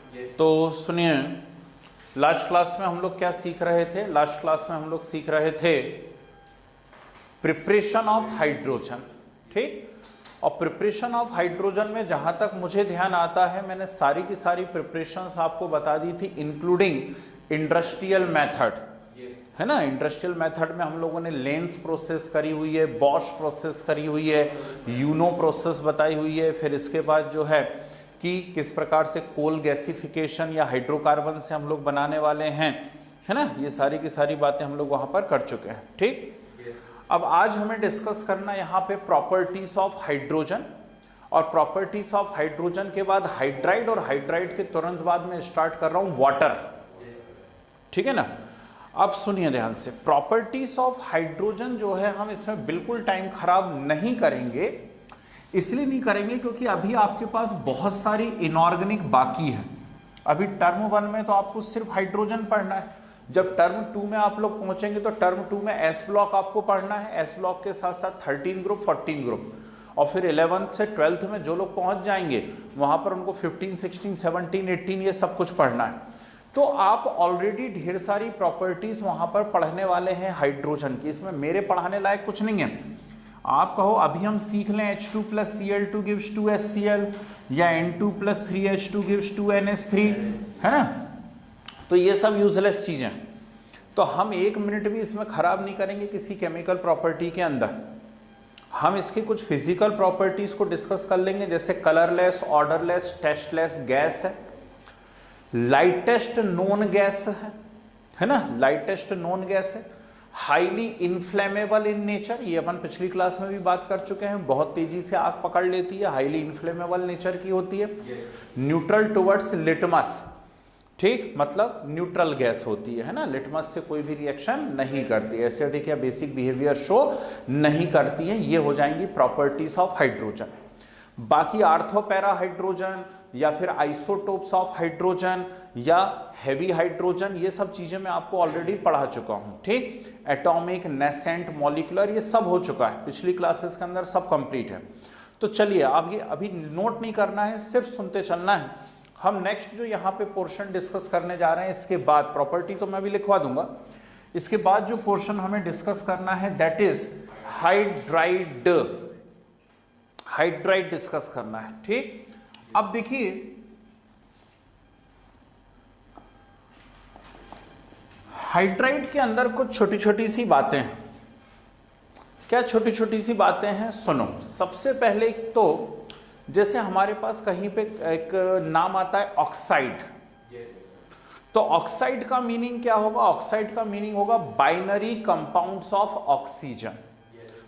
तो सुनिए, last class में हम लोग क्या सीख रहे थे? लास्ट क्लास में हम लोग सीख रहे थे प्रिपरेशन ऑफ हाइड्रोजन। ठीक, और प्रिपरेशन ऑफ हाइड्रोजन में जहां तक मुझे ध्यान आता है, मैंने सारी की सारी प्रिपरेशंस आपको बता दी थी, इंक्लूडिंग इंडस्ट्रियल मेथड, है ना। इंडस्ट्रियल मेथड में हम लोगों ने लेंस प्रोसेस करी हुई है, बॉश प्रोसेस करी हुई है, यूनो प्रोसेस बताई हुई है, फिर इसके बाद जो है कि किस प्रकार से कोल गैसिफिकेशन या हाइड्रोकार्बन से हम लोग बनाने वाले हैं, है ना। ये सारी की सारी बातें हम लोग वहां पर कर चुके हैं। ठीक, अब आज हमें डिस्कस करना यहाँ पे प्रॉपर्टीज ऑफ हाइड्रोजन, और प्रॉपर्टीज ऑफ हाइड्रोजन के बाद हाइड्राइड, और हाइड्राइड के तुरंत बाद में स्टार्ट कर रहा हूं वाटर। ठीक है ना। अब सुनिए ध्यान से, प्रॉपर्टीज ऑफ हाइड्रोजन जो है, हम इसमें बिल्कुल टाइम खराब नहीं करेंगे। इसलिए नहीं करेंगे क्योंकि अभी आपके पास बहुत सारी इनऑर्गेनिक बाकी है। अभी टर्म 1 में तो आपको सिर्फ हाइड्रोजन पढ़ना है। जब टर्म 2 में आप लोग पहुंचेंगे तो टर्म 2 में एस ब्लॉक आपको पढ़ना है, एस ब्लॉक के साथ साथ 13 ग्रुप, 14 ग्रुप, और फिर 11th से 12th में जो लोग पहुंच जाएंगे वहां पर उनको 15, 16, 17, 18 ये सब कुछ पढ़ना है। तो आप ऑलरेडी ढेर सारी प्रॉपर्टीज वहां पर पढ़ने वाले हैं हाइड्रोजन की। इसमें मेरे पढ़ाने लायक कुछ नहीं है। आप कहो अभी हम सीख लें H2 + Cl2 gives 2HCl, या N2 + 3H2 gives 2NH3, है ना। तो ये सब यूजलेस चीजें, तो हम 1 मिनट भी इसमें खराब नहीं करेंगे किसी केमिकल प्रॉपर्टी के अंदर। हम इसकी कुछ फिजिकल प्रॉपर्टीज को डिस्कस कर लेंगे, जैसे कलरलेस, ऑर्डरलेस, टेस्टलेस गैस है, लाइटेस्ट नोन गैस है ना, लाइटेस्ट नोन गैस है, हाईली इन्फ्लेमेबल इन नेचर, ये अपन पिछली क्लास में भी बात कर चुके हैं, बहुत तेजी से आग पकड़ लेती है, हाईली इन्फ्लेमेबल नेचर की होती है, न्यूट्रल टुवर्ड्स लिटमस, ठीक, मतलब न्यूट्रल गैस होती है ना, लिटमस से कोई भी रिएक्शन नहीं करती, एसिडिक या बेसिक बिहेवियर शो नहीं करती है। ये हो जाएंगी प्रॉपर्टीज ऑफ हाइड्रोजन। बाकी आर्थो पैरा हाइड्रोजन, या फिर आइसोटोप्स ऑफ हाइड्रोजन, या हेवी हाइड्रोजन, ये सब चीजें मैं आपको ऑलरेडी पढ़ा चुका हूं। ठीक, एटॉमिक, नेसेंट, मॉलिक्यूलर, ये सब हो चुका है पिछली क्लासेस के अंदर, सब कंप्लीट है। तो चलिए, अब ये अभी नोट नहीं करना है, सिर्फ सुनते चलना है। हम नेक्स्ट जो यहाँ पे पोर्शन डिस्कस करने जा रहे हैं, इसके बाद प्रॉपर्टी तो मैं भी लिखवा दूंगा, इसके बाद जो पोर्शन हमें डिस्कस करना है that is hydride. Hydride discuss करना है। ठीक, अब देखिए, हाइड्राइड के अंदर कुछ छोटी छोटी सी बातें हैं। क्या छोटी छोटी सी बातें हैं? सुनो, सबसे पहले तो जैसे हमारे पास कहीं पे एक नाम आता है ऑक्साइड, तो ऑक्साइड का मीनिंग क्या होगा? ऑक्साइड का मीनिंग होगा बाइनरी कंपाउंड्स ऑफ ऑक्सीजन,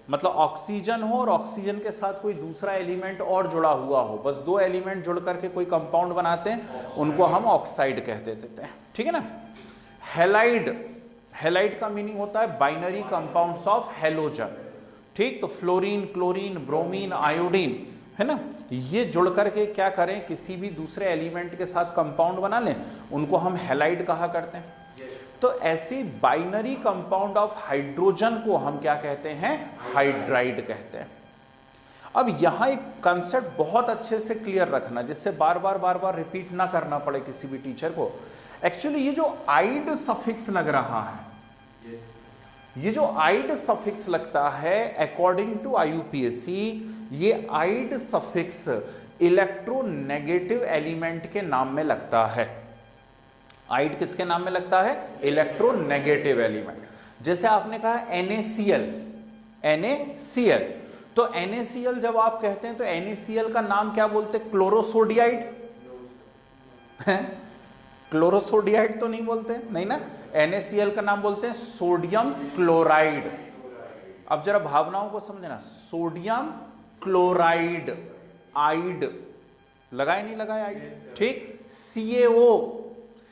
मतलब ऑक्सीजन हो और ऑक्सीजन के साथ कोई दूसरा एलिमेंट और जुड़ा हुआ हो, बस 2 एलिमेंट जुड़ करके कोई कंपाउंड बनाते हैं, उनको हम ऑक्साइड कह देते हैं। ठीक है ना। हैलाइड, हैलाइड का मीनिंग होता है बाइनरी कंपाउंड्स ऑफ हैलोजन। ठीक, तो फ्लोरीन, क्लोरीन, ब्रोमीन, आयोडीन, है ना, ये जुड़ करके क्या करें, किसी भी दूसरे एलिमेंट के साथ कंपाउंड बना लें, उनको हम हैलाइड कहा करते हैं। तो ऐसी बाइनरी कंपाउंड ऑफ हाइड्रोजन को हम क्या कहते हैं? हाइड्राइड कहते हैं। अब यहां एक कंसेप्ट बहुत अच्छे से क्लियर रखना, जिससे बार बार रिपीट ना करना पड़े किसी भी टीचर को। एक्चुअली ये जो आइड सफिक्स लग रहा है, ये जो आइड सफिक्स लगता है अकॉर्डिंग टू आईयूपीएसी, ये आइड सफिक्स इलेक्ट्रोनेगेटिव एलिमेंट के नाम में लगता है। आइड किसके नाम में लगता है? Electronegative element. जैसे आपने कहा NaCl, NaCl, तो NaCl जब आप कहते हैं तो NaCl का नाम क्या बोलते हैं? क्लोरोसोडियाइड। क्लोरोसोडियाइड तो नहीं बोलते, नहीं ना, NaCl का नाम बोलते हैं सोडियम क्लोराइड। अब जरा भावनाओं को समझना, सोडियम क्लोराइड, आइड लगाए नहीं लगाए आइड, ठीक।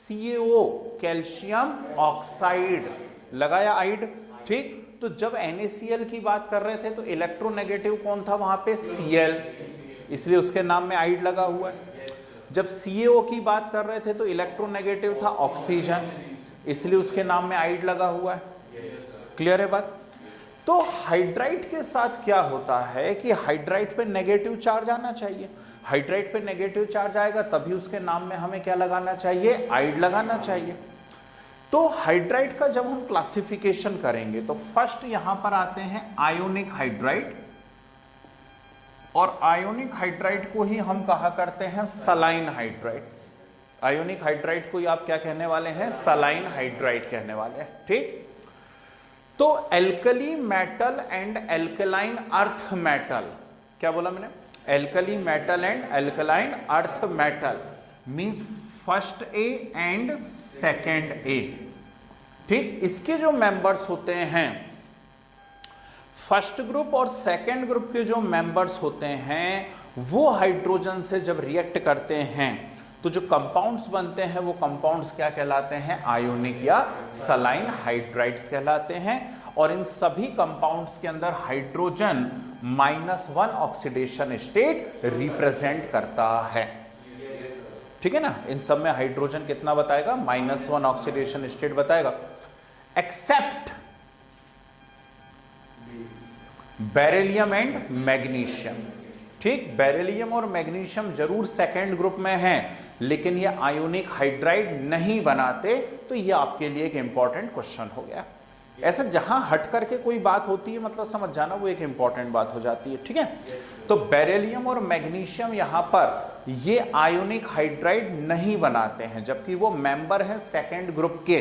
CaO कैल्शियम ऑक्साइड, लगाया आइड, ठीक। तो जब NaCl की बात कर रहे थे तो इलेक्ट्रोनेगेटिव कौन था वहां पे? Cl, इसलिए उसके नाम में आइड लगा हुआ है। जब CaO की बात कर रहे थे तो इलेक्ट्रोनेगेटिव था ऑक्सीजन, इसलिए उसके नाम में आइड लगा हुआ है। क्लियर है बात? तो हाइड्राइड के साथ क्या होता है कि हाइड्राइड पे नेगेटिव चार्ज आना चाहिए, हाइड्राइड पे नेगेटिव चार्ज आएगा तभी उसके नाम में हमें क्या लगाना चाहिए, आइड लगाना चाहिए। तो हाइड्राइड का जब हम क्लासिफिकेशन करेंगे तो फर्स्ट यहां पर आते हैं आयोनिक हाइड्राइड, और आयोनिक हाइड्राइड को ही हम कहा करते हैं सलाइन हाइड्राइड। आयोनिक हाइड्राइड को ही आप क्या कहने वाले हैं, सलाइन हाइड्राइड कहने वाले हैं, ठीक। तो alkali metal and alkaline earth metal, क्या बोला मैंने, alkali metal and alkaline earth metal means first A and second A, ठीक। इसके जो मेंबर्स होते हैं, फर्स्ट ग्रुप और सेकेंड ग्रुप के जो मेंबर्स होते हैं वो हाइड्रोजन से जब रिएक्ट करते हैं तो जो कंपाउंड्स बनते हैं वो कंपाउंड्स क्या कहलाते हैं, आयोनिक या सलाइन हाइड्राइड्स कहलाते हैं। और इन सभी कंपाउंड्स के अंदर हाइड्रोजन -1 ऑक्सीडेशन स्टेट रिप्रेजेंट करता है, ठीक है ना। इन सब में हाइड्रोजन कितना बताएगा, -1 ऑक्सीडेशन स्टेट बताएगा, एक्सेप्ट बेरिलियम एंड मैग्नीशियम, ठीक। बेरिलियम और मैग्नीशियम जरूर सेकेंड ग्रुप में हैं लेकिन ये आयोनिक हाइड्राइड नहीं बनाते, तो ये आपके लिए एक इंपॉर्टेंट क्वेश्चन हो गया। ऐसा जहां हट करके कोई बात होती है मतलब समझ जाना वो एक इंपॉर्टेंट बात हो जाती है, ठीक है। तो बेरिलियम और मैग्नीशियम यहां पर ये आयोनिक हाइड्राइड नहीं बनाते हैं, जबकि वो मेंबर हैं सेकेंड ग्रुप के,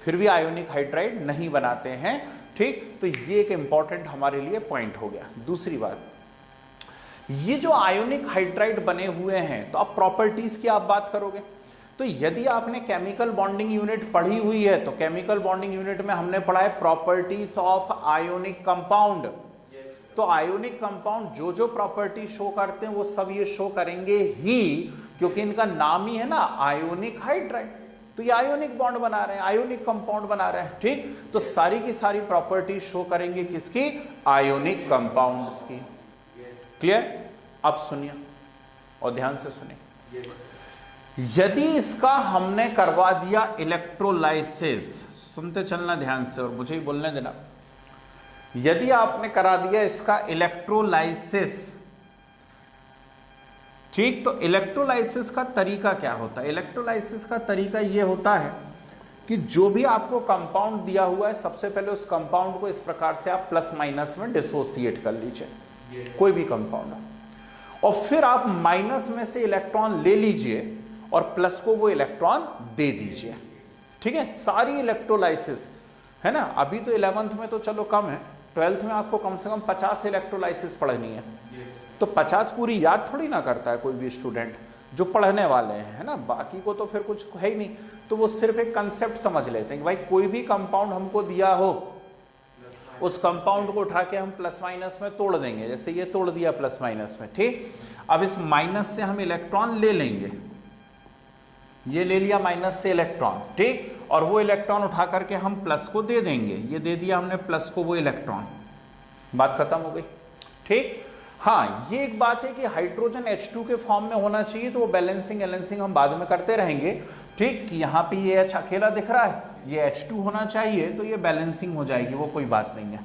फिर भी आयोनिक हाइड्राइड नहीं बनाते हैं, ठीक। तो ये एक इंपॉर्टेंट हमारे लिए पॉइंट हो गया। दूसरी बात, ये जो आयोनिक हाइड्राइड बने हुए हैं तो अब प्रॉपर्टीज की आप बात करोगे, तो यदि आपने केमिकल बॉन्डिंग यूनिट पढ़ी हुई है तो केमिकल बॉन्डिंग यूनिट में हमने पढ़ा है प्रॉपर्टीज ऑफ आयोनिक कंपाउंड। तो आयोनिक कंपाउंड जो जो प्रॉपर्टी शो करते हैं वो सब ये शो करेंगे ही, क्योंकि इनका नाम ही है ना आयोनिक हाइड्राइड, तो ये आयोनिक बॉन्ड बना रहे हैं, आयोनिक कंपाउंड बना रहे हैं, ठीक। तो सारी की सारी प्रॉपर्टी शो करेंगे किसकी, आयोनिक कंपाउंड्स की। क्लियर। अब सुनिए और ध्यान से सुनिए, यदि इसका हमने करवा दिया इलेक्ट्रोलाइसिस, सुनते चलना ध्यान से और मुझे ही बोलने देना, यदि आपने करा दिया इसका इलेक्ट्रोलाइसिस, ठीक, तो इलेक्ट्रोलाइसिस का तरीका क्या होता है, इलेक्ट्रोलाइसिस का तरीका यह होता है कि जो भी आपको कंपाउंड दिया हुआ है सबसे पहले उस कंपाउंड को इस प्रकार से आप प्लस माइनस में डिसोसिएट कर लीजिए, कोई भी कंपाउंड, और फिर आप माइनस में से इलेक्ट्रॉन ले लीजिए और प्लस को वो इलेक्ट्रॉन दे दीजिए, ठीक है। सारी इलेक्ट्रोलाइसिस है ना, अभी तो 11th में तो चलो कम है, 12th में आपको कम से कम 50 इलेक्ट्रोलाइसिस पढ़नी है, तो 50 पूरी याद थोड़ी ना करता है कोई भी स्टूडेंट जो पढ़ने वाले हैं, है ना, बाकी को तो फिर कुछ है ही नहीं, तो वो सिर्फ एक कंसेप्ट समझ लेते हैं कि भाई कोई भी कंपाउंड हमको दिया हो उस कंपाउंड को उठा के हम प्लस माइनस में तोड़ देंगे, जैसे ये तोड़ दिया प्लस माइनस में, ठीक। अब इस माइनस से हम इलेक्ट्रॉन ले लेंगे, ये ले लिया माइनस से इलेक्ट्रॉन, ठीक, और वो इलेक्ट्रॉन उठा करके हम प्लस को दे देंगे, ये दे दिया हमने प्लस को वो इलेक्ट्रॉन, बात खत्म हो गई, ठीक। हाँ, ये एक बात है कि हाइड्रोजन H2 के फॉर्म में होना चाहिए, तो वो बैलेंसिंग एलेंसिंग हम बाद में करते रहेंगे, ठीक। यहाँ पे ये H अकेला दिख रहा है, ये H2 होना चाहिए, तो ये बैलेंसिंग हो जाएगी, वो कोई बात नहीं है।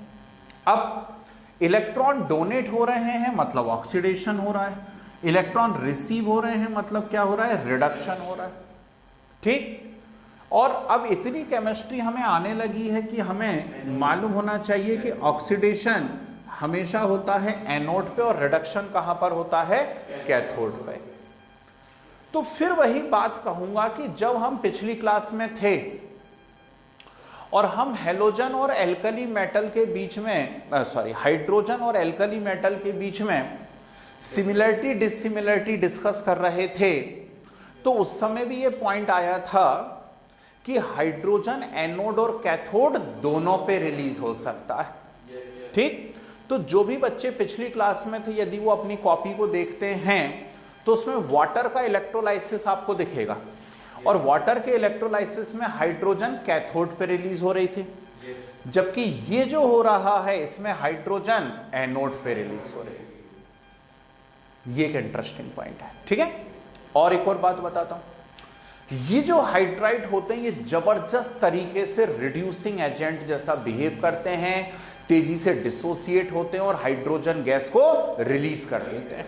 अब इलेक्ट्रॉन डोनेट हो रहे हैं मतलब ऑक्सीडेशन हो रहा है, इलेक्ट्रॉन रिसीव हो रहे हैं मतलब क्या हो रहा है, रिडक्शन हो रहा है, ठीक। और अब इतनी केमिस्ट्री हमें आने लगी है कि हमें मालूम होना चाहिए कि ऑक्सीडेशन हमेशा होता है एनोड पे और रिडक्शन कहां पर होता है, कैथोड पे। तो फिर वही बात कहूंगा कि जब हम पिछली क्लास में थे और हम हैलोजन और एल्कली मेटल के बीच में हाइड्रोजन और एल्कली मेटल के बीच में सिमिलरिटी डिसिमिलरिटी डिस्कस कर रहे थे, तो उस समय भी ये पॉइंट आया था कि हाइड्रोजन एनोड और कैथोड दोनों पे रिलीज हो सकता है, ठीक। तो जो भी बच्चे पिछली क्लास में थे यदि वो अपनी कॉपी को देखते हैं तो उसमें वाटर का इलेक्ट्रोलाइसिस आपको दिखेगा, और वाटर के इलेक्ट्रोलाइसिस में हाइड्रोजन कैथोड पे रिलीज हो रही थी, जबकि ये जो हो रहा है इसमें हाइड्रोजन एनोड पे रिलीज हो रही है। ये एक इंटरेस्टिंग पॉइंट है, ठीक है। और एक और बात बताता हूं, ये जो हाइड्राइड होते हैं ये जबरदस्त तरीके से रिड्यूसिंग एजेंट जैसा बिहेव करते हैं, तेजी से डिसोसिएट होते हैं और हाइड्रोजन गैस को रिलीज कर देते हैं।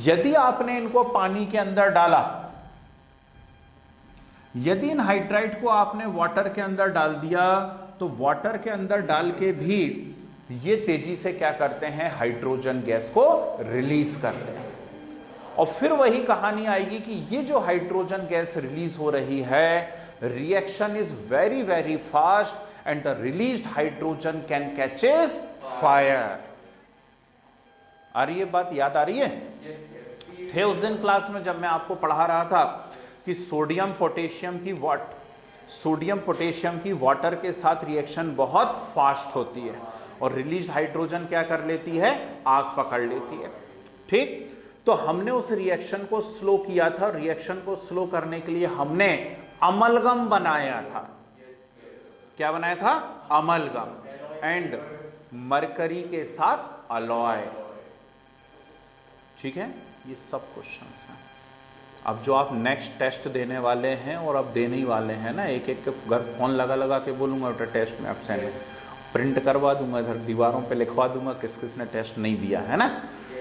यदि आपने इनको पानी के अंदर डाला, यदि इन हाइड्राइड को आपने वाटर के अंदर डाल दिया, तो वाटर के अंदर डाल के भी ये तेजी से क्या करते हैं, हाइड्रोजन गैस को रिलीज करते हैं। और फिर वही कहानी आएगी कि ये जो हाइड्रोजन गैस रिलीज हो रही है, reaction is very very fast and the released hydrogen can catches fire. आ रही है बात, याद आ रही है? थे उस दिन क्लास में जब मैं आपको पढ़ा रहा था कि सोडियम पोटेशियम की वाटर के साथ रिएक्शन बहुत फास्ट होती है और रिलीज हाइड्रोजन क्या कर लेती है, आग पकड़ लेती है। ठीक, तो हमने उस रिएक्शन को स्लो किया था। रिएक्शन को स्लो करने के लिए हमने अमलगम बनाया था। क्या बनाया था? अमलगम एंड मरकरी के साथ अलॉय। ठीक है, ये सब क्वेश्चंस हैं। अब जो आप नेक्स्ट टेस्ट देने वाले हैं और अब देने ही वाले हैं ना, एक एक के घर फोन लगा लगा के बोलूंगा टेस्ट में एब्सेंट है, प्रिंट करवा दूंगा, इधर दीवारों पे लिखवा दूंगा किस किस ने टेस्ट नहीं दिया है ना।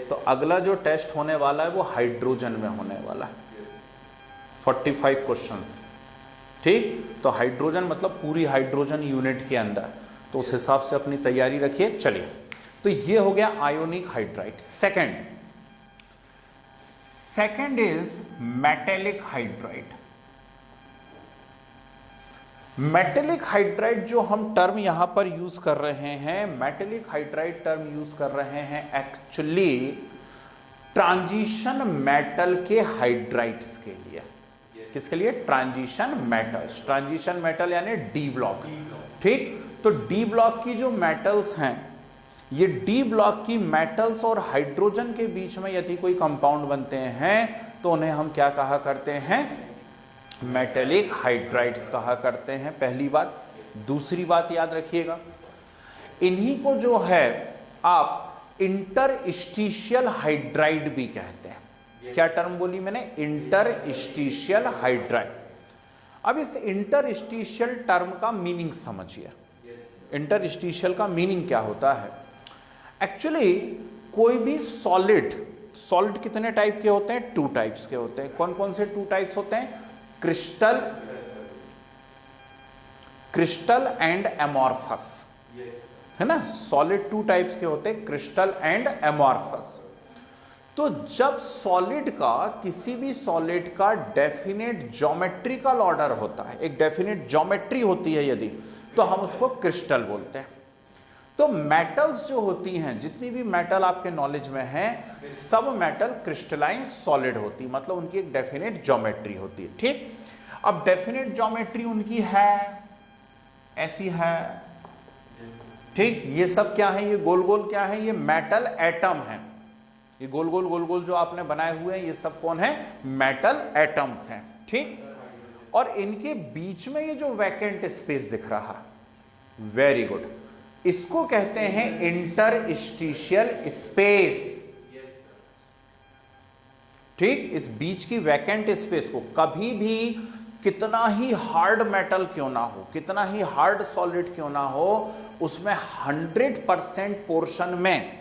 तो अगला जो टेस्ट होने वाला है वो हाइड्रोजन में होने वाला है, 45 क्वेश्चंस। ठीक, तो हाइड्रोजन मतलब पूरी हाइड्रोजन यूनिट के अंदर, तो उस हिसाब से अपनी तैयारी रखिए। चलिए, तो ये हो गया ionic hydride. Second is metallic hydride. Metallic hydride जो हम टर्म यहां पर यूज कर रहे हैं, मेटेलिक हाइड्राइड टर्म यूज कर रहे हैं एक्चुअली ट्रांजिशन मेटल के हाइड्राइड्स के लिए। किसके लिए? Transition metals. ट्रांजिशन मेटल यानी डी ब्लॉक। ठीक, तो डी ब्लॉक की जो मेटल्स हैं, ये डी ब्लॉक की मेटल्स और हाइड्रोजन के बीच में यदि कोई कंपाउंड बनते हैं तो उन्हें हम क्या कहा करते हैं? मेटेलिक हाइड्राइड्स कहा करते हैं। पहली बात। दूसरी बात याद रखिएगा, इन्हीं को जो है आप इंटरस्टिशियल हाइड्राइड भी कहते हैं। क्या टर्म बोली मैंने? Interstitial hydride. अब इस इंटरस्टिशियल टर्म का मीनिंग समझिए। इंटरस्टिशियल का मीनिंग क्या होता है? एक्चुअली कोई भी सॉलिड कितने टाइप के होते हैं? 2 टाइप्स के होते हैं। कौन कौन से 2 टाइप्स होते हैं? क्रिस्टल एंड एमॉर्फस, है ना। सॉलिड 2 टाइप्स के होते हैं, क्रिस्टल एंड एमॉर्फस। तो जब सॉलिड का, किसी भी सॉलिड का डेफिनेट ज्योमेट्रिकल ऑर्डर होता है, एक डेफिनेट ज्योमेट्री होती है यदि, तो हम उसको क्रिस्टल बोलते हैं। तो मेटल्स जो होती हैं, जितनी भी मेटल आपके नॉलेज में हैं, सब मेटल क्रिस्टलाइन सॉलिड होती, मतलब उनकी एक डेफिनेट ज्योमेट्री होती है। ठीक, अब डेफिनेट ज्योमेट्री उनकी है, ऐसी है। ठीक, ये सब क्या है? ये गोल गोल क्या है? ये मेटल एटम है। ये गोल गोल जो आपने बनाए हुए हैं, ये सब कौन है? मेटल एटम्स हैं। ठीक, और इनके बीच में ये जो वैकेंट स्पेस दिख रहा, वेरी गुड, इसको कहते हैं इंटरस्टिशियल स्पेस। ठीक, इस बीच की वैकेंट स्पेस को कभी भी कितना ही हार्ड मेटल क्यों ना हो, कितना ही हार्ड सॉलिड क्यों ना हो, उसमें 100% पोर्शन में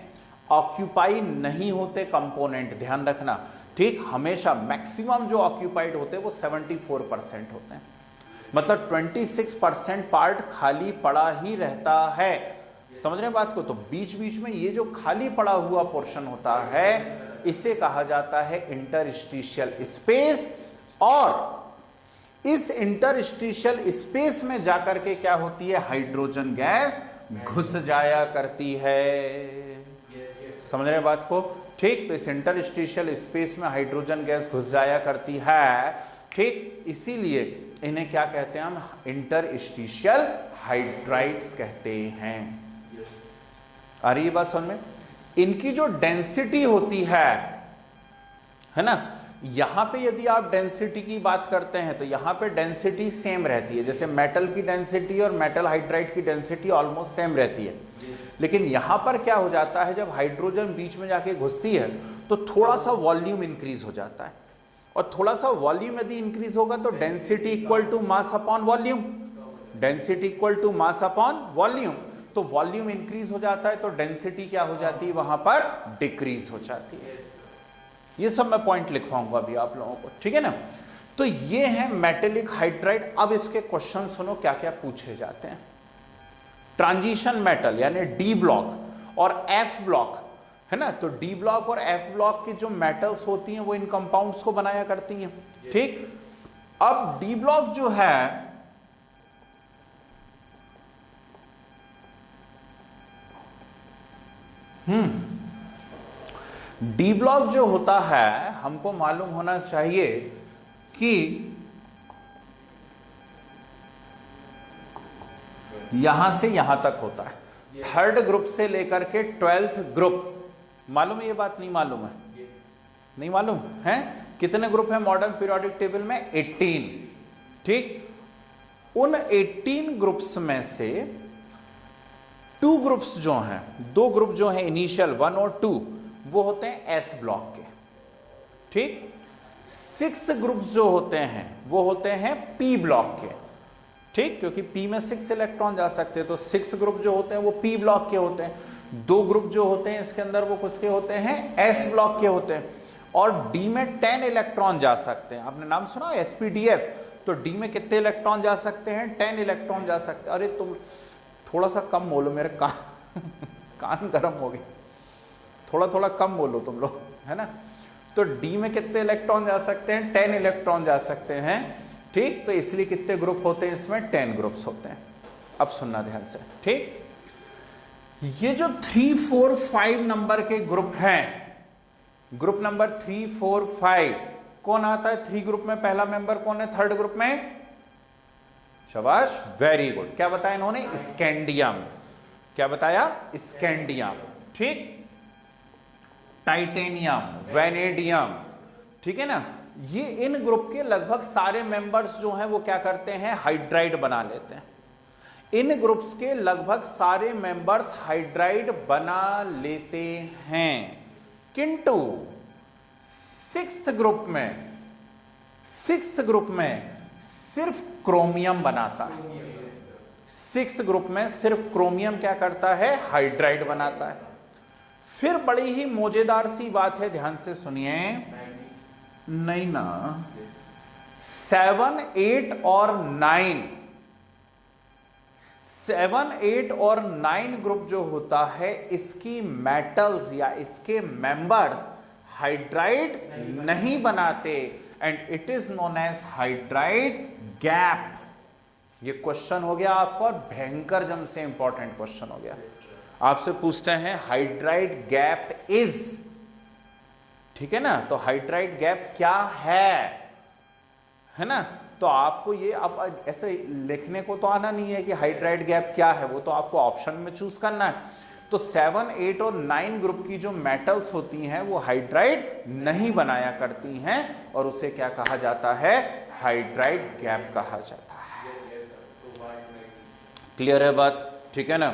ऑक्यूपाई नहीं होते कंपोनेंट, ध्यान रखना। ठीक, हमेशा मैक्सिमम जो ऑक्यूपाइड होते हैं वो 74% होते हैं, मतलब 26% पार्ट खाली पड़ा ही रहता है। समझ रहे हैं बात को? तो बीच बीच में ये जो खाली पड़ा हुआ पोर्शन होता है, इसे कहा जाता है इंटरस्टिशियल स्पेस। और इस इंटरस्टिशियल स्पेस में जाकर के क्या होती है? हाइड्रोजन गैस घुस जाया करती है। समझ रहे हैं बात को? ठीक, तो इस इंटरस्टिशियल स्पेस में हाइड्रोजन गैस घुस जाया करती है। ठीक, इसीलिए इन्हें क्या कहते हैं? हम इंटरस्टिशियल हाइड्राइड्स कहते हैं। आ रही है बात समझ में? इनकी जो डेंसिटी होती है ना, यहां पे यदि आप डेंसिटी की बात करते हैं तो यहां पे डेंसिटी सेम रहती है। जैसे मेटल की डेंसिटी और मेटल हाइड्राइड की डेंसिटी ऑलमोस्ट सेम रहती है, लेकिन यहां पर क्या हो जाता है, जब हाइड्रोजन बीच में जाके घुसती है तो थोड़ा सा वॉल्यूम इंक्रीज हो जाता है, और थोड़ा सा वॉल्यूम यदि इंक्रीज होगा तो density equal to mass upon volume, density equal to mass upon volume. तो वॉल्यूम इंक्रीज हो जाता है तो डेंसिटी क्या हो जाती है, वहां पर डिक्रीज हो जाती है। ये सब मैं पॉइंट लिखवाऊंगा अभी आप लोगों को, ठीक है ना। तो ये है मेटेलिक हाइड्राइड। अब इसके क्वेश्चन सुनो क्या क्या पूछे जाते हैं। ट्रांजिशन मेटल यानी डी ब्लॉक और एफ ब्लॉक है ना, तो डी ब्लॉक और एफ ब्लॉक की जो मेटल्स होती हैं वो इन कंपाउंड्स को बनाया करती हैं, ठीक। अब डी ब्लॉक जो है डी ब्लॉक जो होता है हमको मालूम होना चाहिए कि यहां से यहां तक होता है, थर्ड ग्रुप से लेकर के 12th ग्रुप। मालूम है ये बात, नहीं मालूम है? नहीं मालूम है। कितने ग्रुप है मॉडर्न पीरियोडिक टेबल में? 18, ठीक। उन 18 ग्रुप्स में से 2 ग्रुप्स जो हैं, 2 ग्रुप जो हैं इनिशियल 1 और 2, वो होते हैं एस ब्लॉक के, ठीक। 6 ग्रुप्स जो होते हैं वो होते हैं पी ब्लॉक के, ठीक, क्योंकि पी में 6 इलेक्ट्रॉन जा सकते हैं, तो 6 ग्रुप जो होते हैं वो पी ब्लॉक के होते हैं। 2 ग्रुप जो होते हैं इसके अंदर वो कुछ के होते हैं एस ब्लॉक के होते हैं, और डी में 10 इलेक्ट्रॉन जा सकते हैं। आपने नाम सुना एसपीडीएफ, तो डी में कितने इलेक्ट्रॉन जा सकते हैं? 10 इलेक्ट्रॉन जा सकते हैं। अरे तुम थोड़ा सा कम बोलो, मेरे कान गर्म हो गए, थोड़ा थोड़ा कम बोलो तुम लोग, है ना। तो डी में कितने इलेक्ट्रॉन जा सकते हैं? 10 इलेक्ट्रॉन जा सकते हैं, ठीक। तो इसलिए कितने ग्रुप होते हैं इसमें? 10 ग्रुप्स होते हैं। अब सुनना ध्यान से, ठीक। ये जो 3, 4, 5 नंबर के ग्रुप हैं, ग्रुप नंबर 3, 4, 5 कौन आता है 3 ग्रुप में? पहला मेंबर कौन है थर्ड ग्रुप में? शाबाश, वेरी गुड। क्या बताया इन्होंने? स्कैंडियम। क्या बताया? स्कैंडियम, ठीक। टाइटेनियम, वेनेडियम, ठीक है ना। ये इन ग्रुप के लगभग सारे मेंबर्स जो हैं वो क्या करते हैं? हाइड्राइड बना लेते हैं। इन ग्रुप्स के लगभग सारे मेंबर्स हाइड्राइड बना लेते हैं, किंतु 6th ग्रुप में सिर्फ क्रोमियम बनाता है। 6th ग्रुप में सिर्फ क्रोमियम क्या करता है? हाइड्राइड बनाता है। फिर बड़ी ही मजेदार सी बात है, ध्यान से सुनिए। नहीं ना, 7, 8 और 9, 7, 8 और 9 ग्रुप जो होता है इसकी मेटल्स या इसके मेंबर्स हाइड्राइड नहीं बनाते, and it is known as hydride gap. ये क्वेश्चन हो गया आपका, और भयंकर जम से इंपॉर्टेंट क्वेश्चन हो गया। आपसे पूछते हैं हाइड्राइड गैप इज, ठीक है ना। तो हाइड्राइड गैप क्या है ना। तो आपको ये अब ऐसे लिखने को तो आना नहीं है कि हाइड्राइड गैप क्या है, वो तो आपको ऑप्शन में चूज करना है। तो 7, 8 और 9 ग्रुप की जो मेटल्स होती हैं वो हाइड्राइड नहीं बनाया करती हैं, और उसे क्या कहा जाता है? हाइड्राइड गैप कहा जाता है। क्लियर है बात, ठीक है ना।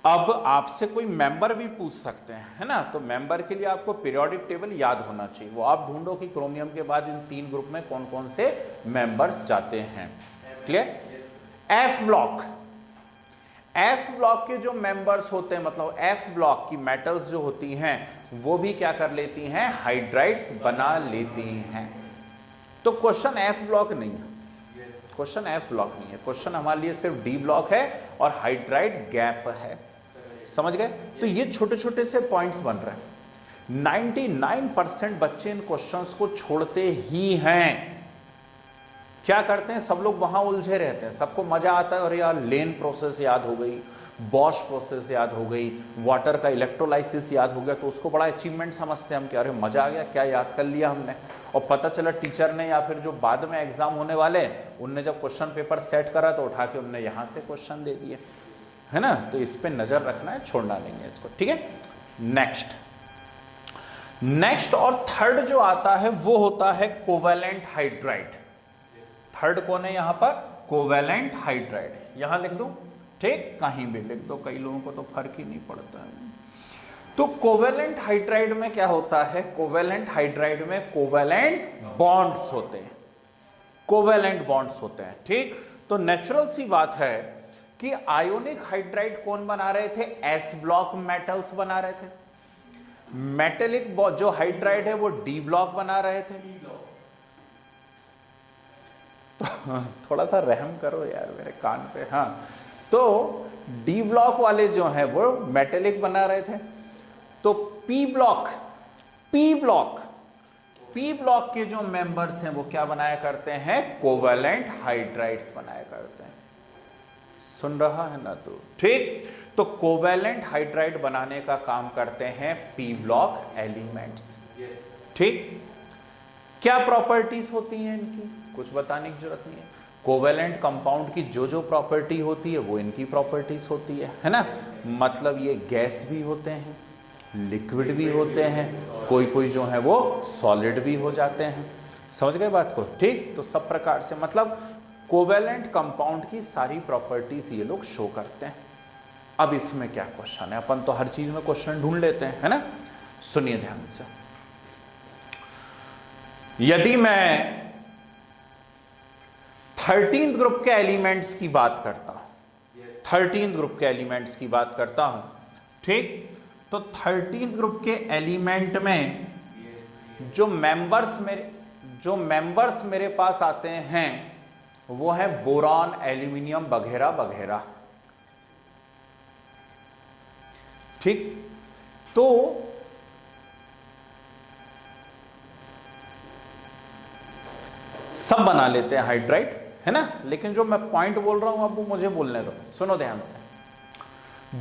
अब आपसे कोई मेंबर भी पूछ सकते हैं, है ना। तो मेंबर के लिए आपको पीरियोडिक टेबल याद होना चाहिए। वो आप ढूंढो कि क्रोमियम के बाद इन 3 ग्रुप में कौन कौन से मेंबर्स जाते हैं। क्लियर। एफ ब्लॉक के जो मेंबर्स होते हैं, मतलब एफ ब्लॉक की मेटल्स जो होती हैं वो भी क्या कर लेती हैं? हाइड्राइड्स बना लेती हैं। तो क्वेश्चन एफ ब्लॉक नहीं है, क्वेश्चन एफ ब्लॉक नहीं है। क्वेश्चन हमारे लिए सिर्फ डी ब्लॉक है और हाइड्राइड गैप है। समझ गए? तो ये छोटे छोटे से पॉइंट्स बन रहे हैं। 99% बच्चे इन क्वेश्चंस को छोड़ते ही हैं। क्या करते हैं? सब लोग वहां उलझे रहते हैं, सबको मजा आता है, और यार लेन प्रोसेस याद हो गई, बॉश प्रोसेस याद हो गई, वाटर का इलेक्ट्रोलाइसिस याद हो गया, तो उसको बड़ा अचीवमेंट समझते हैं हम कि अरे मजा आ गया, क्या याद कर लिया हमने। और पता चला टीचर ने या फिर जो बाद में एग्जाम होने वाले उनने जब क्वेश्चन पेपर सेट करा तो उठा के उनने यहां से क्वेश्चन दे दिए, है ना। तो इस पे नजर रखना है, छोड़ना नहीं है इसको, ठीक है। नेक्स्ट और थर्ड जो आता है वो होता है कोवेलेंट हाइड्राइड। थर्ड कौन है यहां पर? Covalent hydride. यहां लिख दो, ठीक, कहीं भी लिख दो, कई लोगों को तो फर्क ही नहीं पड़ता है। तो कोवेलेंट हाइड्राइड में क्या होता है? कोवेलेंट हाइड्राइड में कोवेलेंट बॉन्ड्स होते हैं, कोवेलेंट बॉन्ड्स होते हैं, ठीक। तो नेचुरल सी बात है कि आयोनिक हाइड्राइड कौन बना रहे थे? एस ब्लॉक मेटल्स बना रहे थे। मेटेलिक जो हाइड्राइड है वो डी ब्लॉक बना रहे थे। तो थोड़ा सा रहम करो यार मेरे कान पे। हाँ, तो डी ब्लॉक वाले जो हैं वो मेटेलिक बना रहे थे। तो पी ब्लॉक के जो मेंबर्स हैं वो क्या बनाया करते हैं? कोवेलेंट हाइड्राइड्स बनाया करते हैं। सुन रहा है ना तू? ठीक, तो कोवेलेंट हाइड्राइड बनाने का काम करते हैं पी ब्लॉक एलिमेंट्स। ठीक, क्या प्रॉपर्टीज होती हैं इनकी? कुछ बताने की जरूरत नहीं है। कोवेलेंट कंपाउंड की जो जो प्रॉपर्टी होती है वो इनकी प्रॉपर्टीज होती है ना? मतलब ये गैस भी होते हैं, लिक्विड भी होते हैं, कोई कोई जो है वो सॉलिड भी हो जाते हैं। समझ गए बात को? ठीक, तो सब प्रकार से मतलब कोवेलेंट कंपाउंड की सारी प्रॉपर्टीज ये लोग शो करते हैं। अब इसमें क्या क्वेश्चन है? अपन तो हर चीज में क्वेश्चन ढूंढ लेते हैं, है ना? सुनिए ध्यान से। यदि मैं 13th ग्रुप के एलिमेंट्स की बात करता हूं, 13th ग्रुप के एलिमेंट्स की बात करता हूं, ठीक, तो 13th ग्रुप के एलिमेंट में जो मेंबर्स मेरे पास आते हैं वो है बोरॉन, एल्यूमिनियम वगैरह वगैरह। ठीक, तो सब बना लेते हैं हाइड्राइड, है ना? लेकिन जो मैं पॉइंट बोल रहा हूं अब वो मुझे बोलने दो, सुनो ध्यान से।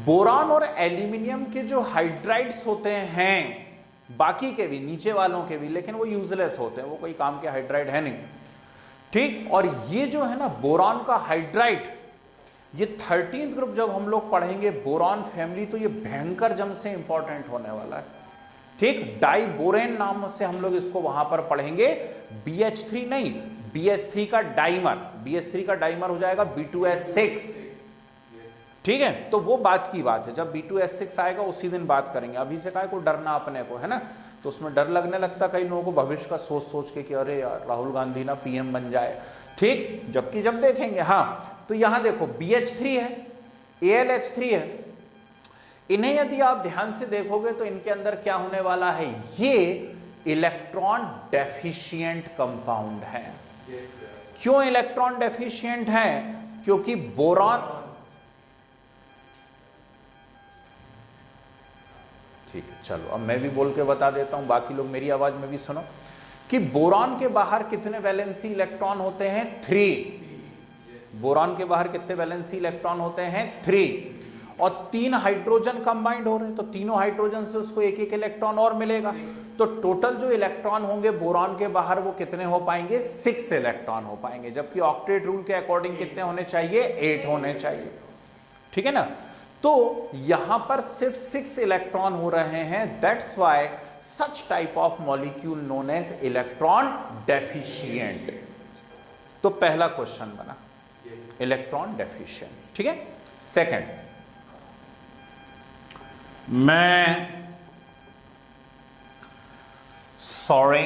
बोरान और एल्यूमिनियम के जो हाइड्राइड्स होते हैं, बाकी के भी, नीचे वालों के भी, लेकिन वो यूजलेस होते हैं, वो कोई काम के हाइड्राइड है नहीं। ठीक, और ये जो है ना बोरान का हाइड्राइड, ये 13th ग्रुप जब हम लोग पढ़ेंगे बोरान फैमिली, तो ये भयंकर जम से इंपॉर्टेंट होने वाला है। ठीक, डाइबोरेन नाम से हम लोग इसको वहां पर पढ़ेंगे। BH3 नहीं, BH3 का डाइमर, BH3 का डाइमर हो जाएगा B2S6। ठीक है, तो वो बात की बात है, जब B2S6 आएगा उसी दिन बात करेंगे। अभी से काय को डरना अपने को, है ना? तो उसमें डर लगने लगता कई लोगों को भविष्य का सोच सोच के कि अरे यार राहुल गांधी ना PM बन जाए। ठीक, जबकि जब देखेंगे, हाँ, तो यहां देखो BH3 है, AlH3 है। इन्हें यदि आप ध्यान से देखोगे तो इनके अंदर क्या होने वाला है? ये इलेक्ट्रॉन डेफिशिएंट कंपाउंड है। क्यों इलेक्ट्रॉन डेफिशिएंट है? क्योंकि बोरॉन, ठीक है चलो अब मैं भी बोल के बता देता हूं, बाकी लोग मेरी आवाज में भी सुनो, कि बोरॉन के बाहर कितने वैलेंसी इलेक्ट्रॉन होते हैं? 3। बोरॉन के बाहर कितने वैलेंसी इलेक्ट्रॉन होते हैं? 3। और 3 हाइड्रोजन कंबाइंड हो रहे हैं, तो तीनों हाइड्रोजन से उसको एक एक इलेक्ट्रॉन और मिलेगा। तो टोटल जो इलेक्ट्रॉन होंगे बोरॉन के बाहर वो कितने हो पाएंगे? 6 इलेक्ट्रॉन हो पाएंगे, जबकि ऑक्टेट रूल के अकॉर्डिंग कितने होने चाहिए? 8 होने चाहिए। ठीक है ना? तो यहां पर सिर्फ 6 इलेक्ट्रॉन हो रहे हैं। That's why such type of molecule known as electron deficient. तो पहला क्वेश्चन बना इलेक्ट्रॉन डेफिशिएंट। ठीक है, सेकंड, मैं सॉरी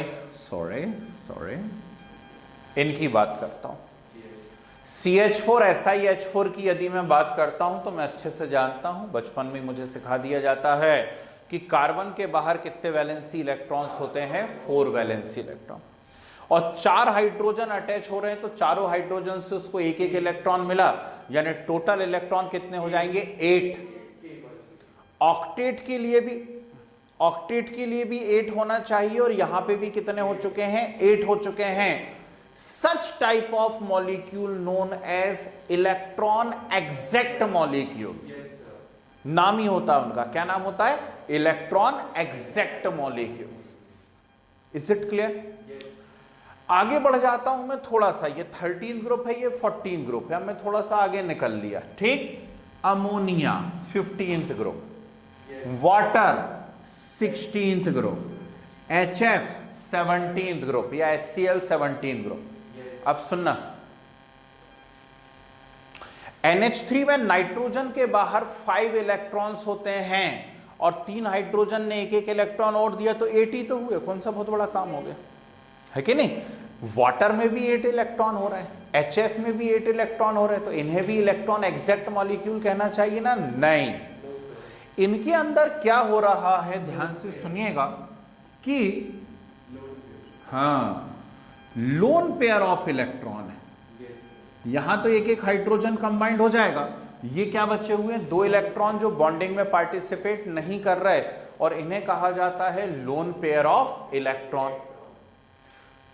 इनकी बात करता हूं। CH4 SiH4 की यदि मैं बात करता हूं तो मैं अच्छे से जानता हूं, बचपन में मुझे सिखा दिया जाता है कि कार्बन के बाहर कितने वैलेंसी इलेक्ट्रॉन्स होते हैं? 4 वैलेंसी इलेक्ट्रॉन। और 4 हाइड्रोजन अटैच हो रहे हैं, तो चारों हाइड्रोजन से उसको एक एक इलेक्ट्रॉन मिला, यानी टोटल इलेक्ट्रॉन कितने हो जाएंगे? 8। ऑक्टेट के लिए भी 8 होना चाहिए, और यहां पे भी कितने हो चुके हैं? 8 हो चुके हैं। Such type of molecule known as electron exact molecules। नाम ही होता है उनका, क्या नाम होता है? Electron exact molecules. Is it clear? आगे बढ़ जाता हूं मैं थोड़ा सा। ये 13th ग्रुप है, ये 14th ग्रुप है, मैं थोड़ा सा आगे निकल लिया। ठीक, ammonia 15th group, water 16th group, HF 17th group या HCl 17th ग्रुप। अब सुनना, NH3 में नाइट्रोजन के बाहर 5 इलेक्ट्रॉन्स होते हैं, और 3 हाइड्रोजन ने एक एक इलेक्ट्रॉन और दिया, तो 8 ही तो हुए। कौन सा बहुत बड़ा काम हो गया, है कि नहीं? वाटर में भी 8 इलेक्ट्रॉन हो रहा है। HF में भी 8 इलेक्ट्रॉन हो रहे, तो इन्हें भी इलेक्ट्रॉन एग्जैक्ट मॉलिक्यूल कहना चाहिए ना? नहीं, इनके अंदर क्या हो रहा है, ध्यान से सुनिएगा कि हाँ, लोन पेयर ऑफ इलेक्ट्रॉन है। यहां तो एक एक हाइड्रोजन कंबाइंड हो जाएगा, ये क्या बचे हुए? 2 इलेक्ट्रॉन जो बॉन्डिंग में पार्टिसिपेट नहीं कर रहे, और इन्हें कहा जाता है लोन पेयर ऑफ इलेक्ट्रॉन।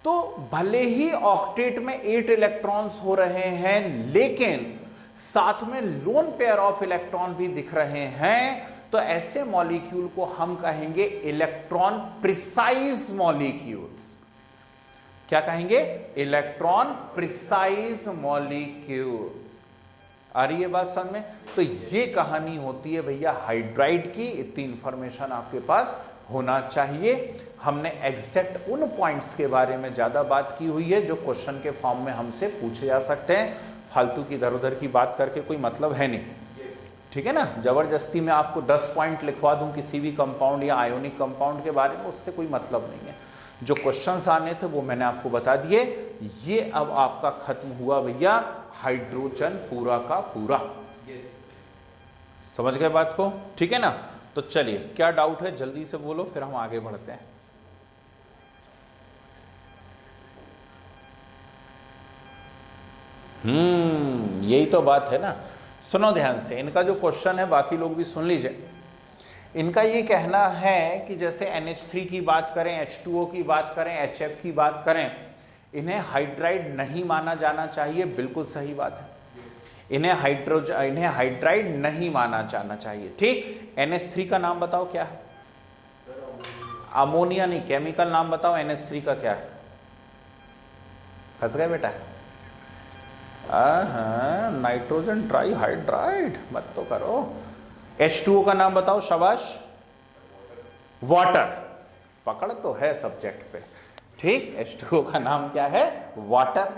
तो भले ही ऑक्टेट में 8 इलेक्ट्रॉन्स हो रहे हैं, लेकिन साथ में लोन पेयर ऑफ इलेक्ट्रॉन भी दिख रहे हैं, तो ऐसे मॉलिक्यूल को हम कहेंगे इलेक्ट्रॉन प्रिसाइज मॉलिक्यूल्स। क्या कहेंगे? Electron precise molecules. आ रही है बात समझ में? तो ये कहानी होती है भैया हाइड्राइड की। इतनी इंफॉर्मेशन आपके पास होना चाहिए। हमने एग्जैक्ट उन पॉइंट्स के बारे में ज्यादा बात की हुई है जो क्वेश्चन के फॉर्म में हमसे पूछे जा सकते हैं। फालतू की इधर उधर की बात करके कोई मतलब है नहीं, ठीक है ना? जबरदस्ती में आपको 10 पॉइंट लिखवा दूं किसी भी कंपाउंड या आयोनिक कंपाउंड के बारे में, उससे कोई मतलब नहीं है। जो क्वेश्चंस आने थे वो मैंने आपको बता दिए। ये अब आपका खत्म हुआ भैया हाइड्रोजन पूरा का पूरा। समझ गए बात को? ठीक है ना? तो चलिए, क्या डाउट है जल्दी से बोलो, फिर हम आगे बढ़ते हैं। यही तो बात है ना। सुनो ध्यान से, इनका जो क्वेश्चन है बाकी लोग भी सुन लीजिए। इनका ये कहना है कि जैसे NH3 की बात करें, H2O की बात करें, HF की बात करें, इन्हें हाइड्राइड नहीं माना जाना चाहिए। बिल्कुल सही बात है, इन्हें हाइड्राइड नहीं माना जाना चाहिए। ठीक, NH3 का नाम बताओ क्या है? अमोनिया नहीं, केमिकल नाम बताओ NH3 का क्या है? फंस गए बेटा? नाइट्रोजन ट्राई हाइड्राइड मत तो करो। H2O का नाम बताओ, शाबाश। वाटर, पकड़ तो है सब्जेक्ट पे। ठीक, H2O का नाम क्या है? वाटर,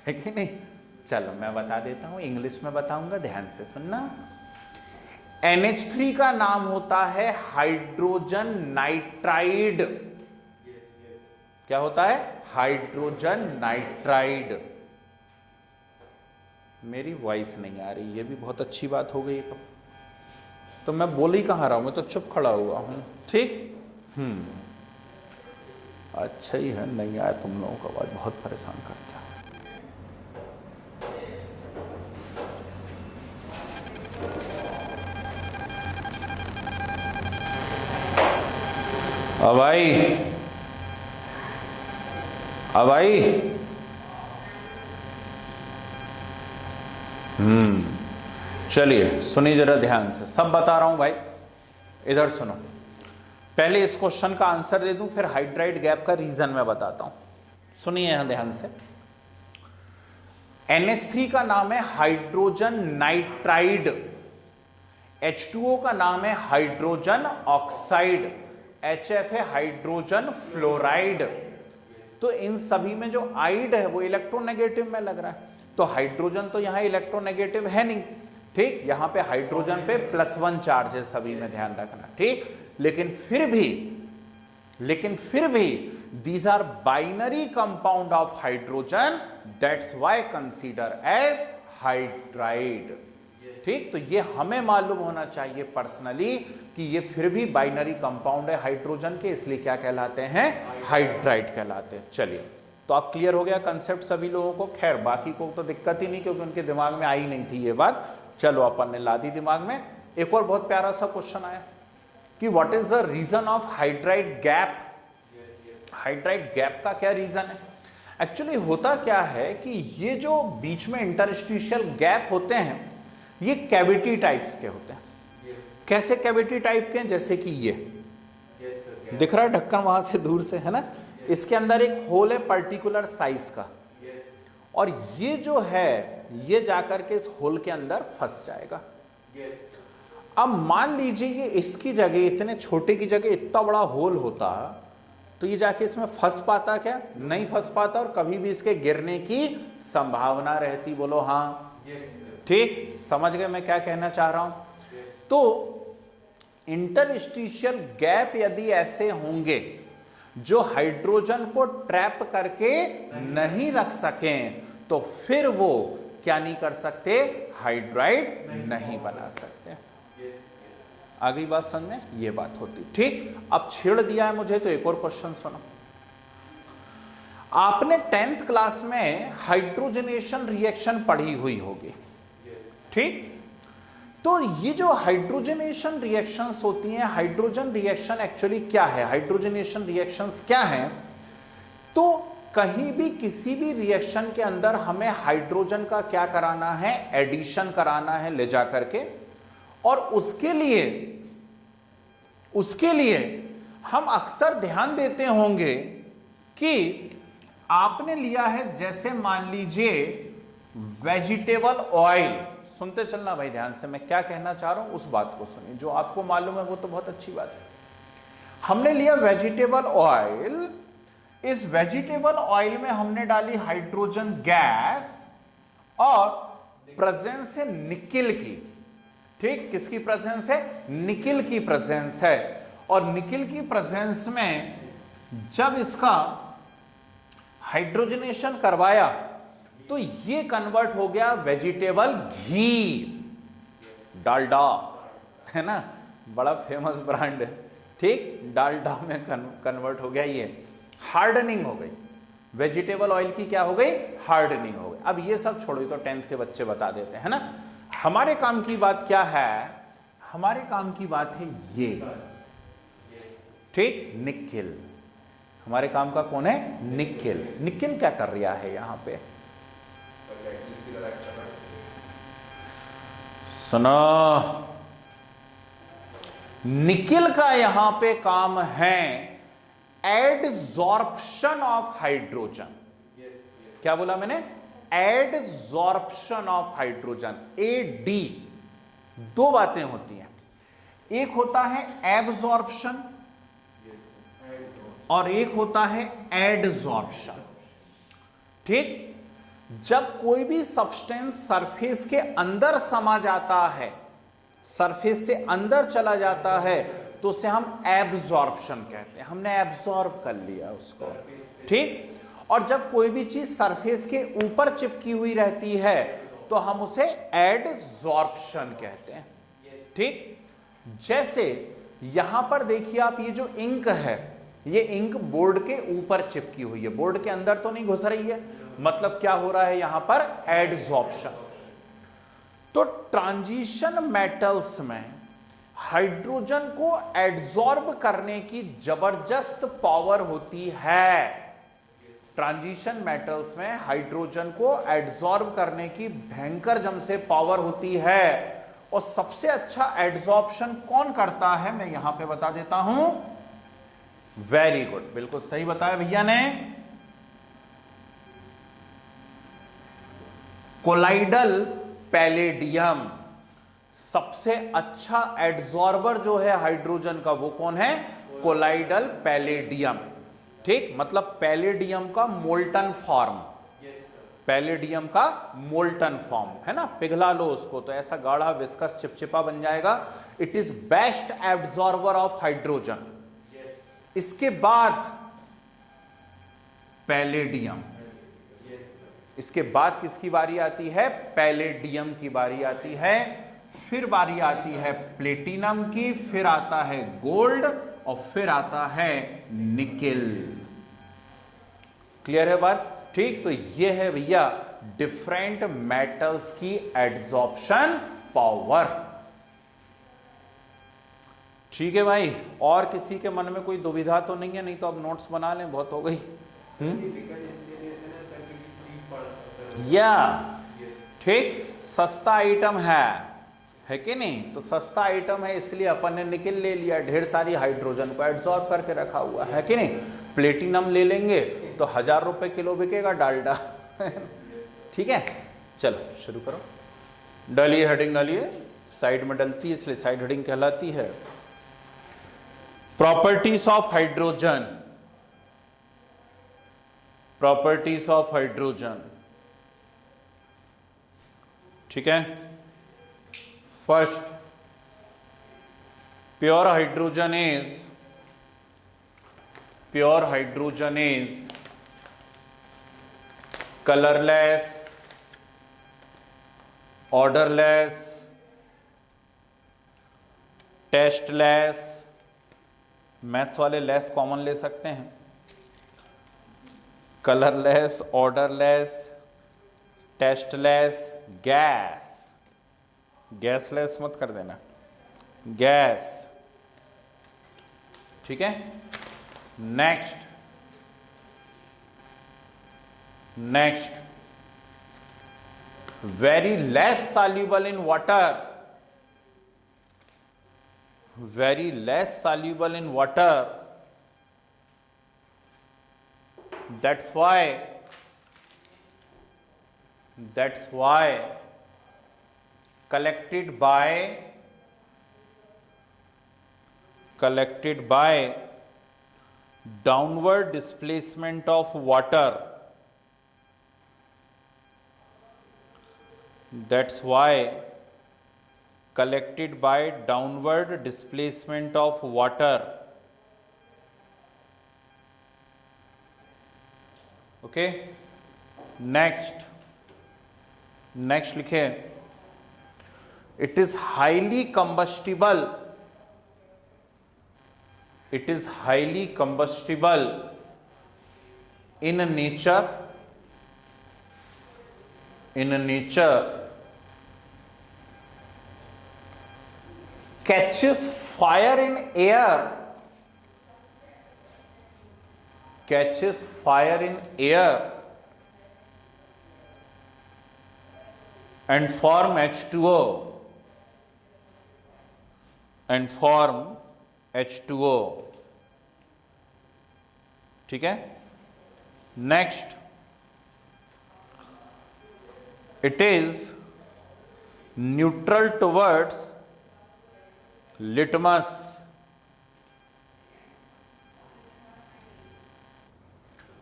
है कि नहीं? चलो मैं बता देता हूं, इंग्लिश में बताऊंगा, ध्यान से सुनना। NH3 का नाम होता है हाइड्रोजन नाइट्राइड। क्या होता है? Hydrogen nitride. मेरी वॉइस नहीं आ रही, ये भी बहुत अच्छी बात हो गई। तो मैं बोल ही कहाँ रहा हूं, मैं तो चुप खड़ा हुआ हूं। ठीक, अच्छा ही है, नहीं आया तुम लोगों का आवाज, बहुत परेशान करता है। अब आई चलिए सुनिए जरा ध्यान से, सब बता रहा हूं भाई, इधर सुनो। पहले इस क्वेश्चन का आंसर दे दूं, फिर हाइड्राइड गैप का रीजन मैं बताता हूं। सुनिए यहां ध्यान से। NH3 का नाम है हाइड्रोजन नाइट्राइड, H2O का नाम है हाइड्रोजन ऑक्साइड, HF है हाइड्रोजन फ्लोराइड। तो इन सभी में जो आइड है वो इलेक्ट्रोनेगेटिव में लग रहा है, तो हाइड्रोजन तो यहां इलेक्ट्रोनेगेटिव है नहीं। ठीक, यहां पे हाइड्रोजन पे +1 चार्ज है, सभी में ध्यान रखना। ठीक, लेकिन फिर भी these are binary compound of hydrogen, that's why consider as hydride। ठीक, तो ये हमें मालूम होना चाहिए पर्सनली कि ये फिर भी बाइनरी कंपाउंड है हाइड्रोजन के, इसलिए क्या कहलाते हैं? हाइड्राइड कहलाते हैं। चलिए, तो अब क्लियर हो गया कंसेप्ट सभी लोगों को। खैर बाकी को तो दिक्कत ही नहीं, क्योंकि उनके दिमाग में आई नहीं थी ये बात। चलो अपन ने ला दी दिमाग में। एक और बहुत प्यारा सा क्वेश्चन आया कि what is the reason of hydride gap. Hydride gap का क्या रीजन है? एक्चुअली होता क्या है कि ये जो बीच में इंटरस्टिशियल गैप होते हैं, ये कैविटी टाइप्स के होते हैं। कैसे कैविटी टाइप के? जैसे कि ये दिख रहा है ढक्कन वहां से दूर से, है ना? इसके अंदर एक होल है पर्टिकुलर साइज का, और ये जो है ये जाकर के इस होल के अंदर फंस जाएगा। अब मान लीजिए ये इसकी जगह, इतने छोटे की जगह इतना बड़ा होल होता, तो ये जाके इसमें फंस पाता क्या? नहीं फंस पाता, और कभी भी इसके गिरने की संभावना रहती। बोलो हाँ। ठीक, समझ गए मैं क्या कहना चाह रहा हूं? तो इंटरस्टिशियल गैप यदि ऐसे होंगे जो हाइड्रोजन को ट्रैप करके नहीं रख सकें, तो फिर वो क्या नहीं कर सकते, हाइड्राइड नहीं बना सकते। आ गई बात समझ में, ये बात होती। ठीक, अब छेड़ दिया है मुझे तो एक और क्वेश्चन सुनो। आपने 10th क्लास में हाइड्रोजनेशन रिएक्शन पढ़ी हुई होगी, ठीक। तो ये जो हाइड्रोजनेशन रिएक्शंस होती हैं, हाइड्रोजन रिएक्शन एक्चुअली क्या है, हाइड्रोजनेशन रिएक्शंस क्या है? तो कहीं भी किसी भी रिएक्शन के अंदर हमें हाइड्रोजन का क्या कराना है, एडिशन कराना है ले जा करके, और उसके लिए हम अक्सर ध्यान देते होंगे कि आपने लिया है, जैसे मान लीजिए वेजिटेबल ऑयल, सुनते चलना भाई ध्यान से, मैं क्या कहना चाह रहा हूं उस बात को सुनिए, जो आपको मालूम है वो तो बहुत अच्छी बात है। हमने लिया वेजिटेबल ऑयल, इस वेजिटेबल ऑयल में हमने डाली हाइड्रोजन गैस और प्रेजेंस है निकिल की, ठीक। किसकी प्रेजेंस है, निकिल की प्रेजेंस है, और निकिल की प्रेजेंस में जब इसका हाइड्रोजनेशन करवाया तो ये कन्वर्ट हो गया वेजिटेबल घी, डालडा, है ना, बड़ा फेमस ब्रांड है, ठीक। डालडा में कन्वर्ट हो गया, ये हार्डनिंग हो गई, वेजिटेबल ऑयल की क्या हो गई, हार्डनिंग हो गई। अब ये सब छोड़ो, तो 10th के बच्चे बता देते हैं ना। हमारे काम की बात क्या है, हमारे काम की बात है ये, ठीक, निकिल। हमारे काम का कौन है, निकिल। निकिल क्या कर रहा है यहां पे, सुनो, निकिल का यहां पे काम है एडजॉर्प्शन ऑफ हाइड्रोजन। क्या बोला मैंने, एडजॉर्प्शन ऑफ हाइड्रोजन, एडी। दो बातें होती हैं, एक होता है एब्जॉर्प्शन और एक होता है एडजॉर्प्शन, ठीक। जब कोई भी सब्सटेंस सरफेस के अंदर समा जाता है, सरफेस से अंदर चला जाता है, तो उसे हम एब्जॉर्प्शन कहते हैं, हमने एब्जॉर्ब कर लिया उसको, ठीक। और जब कोई भी चीज सरफेस के ऊपर चिपकी हुई रहती है तो हम उसे एडजॉर्प्शन कहते हैं, ठीक। जैसे यहां पर देखिए आप, ये जो इंक है, ये इंक बोर्ड के ऊपर चिपकी हुई है, बोर्ड के अंदर तो नहीं घुस रही है, मतलब क्या हो रहा है यहां पर, एडजॉर्प्शन। तो ट्रांजिशन मेटल्स में हाइड्रोजन को एडजॉर्ब करने की जबरदस्त पावर होती है। ट्रांजिशन मेटल्स में हाइड्रोजन को एडजॉर्ब करने की भयंकर जम से पावर होती है, और सबसे अच्छा एडजॉर्प्शन कौन करता है, मैं यहां पे बता देता हूं। वेरी गुड, बिल्कुल सही बताया भैया ने, कोलाइडल पैलेडियम। सबसे अच्छा एडजॉर्बर जो है हाइड्रोजन का वो कौन है, कोलाइडल पैलेडियम, ठीक। मतलब पैलेडियम का मोल्टन फॉर्म, पैलेडियम का मोल्टन फॉर्म है ना, पिघला लो उसको तो ऐसा गाढ़ा विस्कस चिपचिपा बन जाएगा। It is best absorber of hydrogen. इसके बाद पैलेडियम, इसके बाद किसकी बारी आती है, पैलेडियम की बारी आती है, फिर बारी आती है प्लेटिनम की, फिर आता है गोल्ड, और फिर आता है निकेल। क्लियर है बात, ठीक। तो ये है भैया डिफरेंट मेटल्स की एडजॉर्प्शन पावर, ठीक है भाई। और किसी के मन में कोई दुविधा तो नहीं है, नहीं तो अब नोट्स बना लें, बहुत हो गई। या ठीक, सस्ता आइटम है कि नहीं, तो सस्ता आइटम है इसलिए अपन ने निकल ले लिया, ढेर सारी हाइड्रोजन को एब्जॉर्ब करके रखा हुआ है कि नहीं। प्लेटिनम ले लेंगे तो 1000 रुपए किलो बिकेगा डालडा, ठीक है। चलो शुरू करो, डालिए हेडिंग, डालिए, साइड में डलती है इसलिए साइड हेडिंग कहलाती है। Properties of hydrogen, properties of hydrogen, ठीक है। First, pure hydrogen is colourless, odourless, tasteless, maths वाले लेस कॉमन ले सकते हैं, कलरलेस, ऑर्डरलेस, टेस्टलेस, गैस, गैसलेस मत कर देना, गैस, ठीक है। Next, very less soluble in water, very less soluble in water, that's why collected by downward displacement of water, that's why collected by downward displacement of water, okay। next लिखे, it is highly combustible, in nature, catches fire in air, and form H2O, ठीक है। Next, it is neutral towards litmus,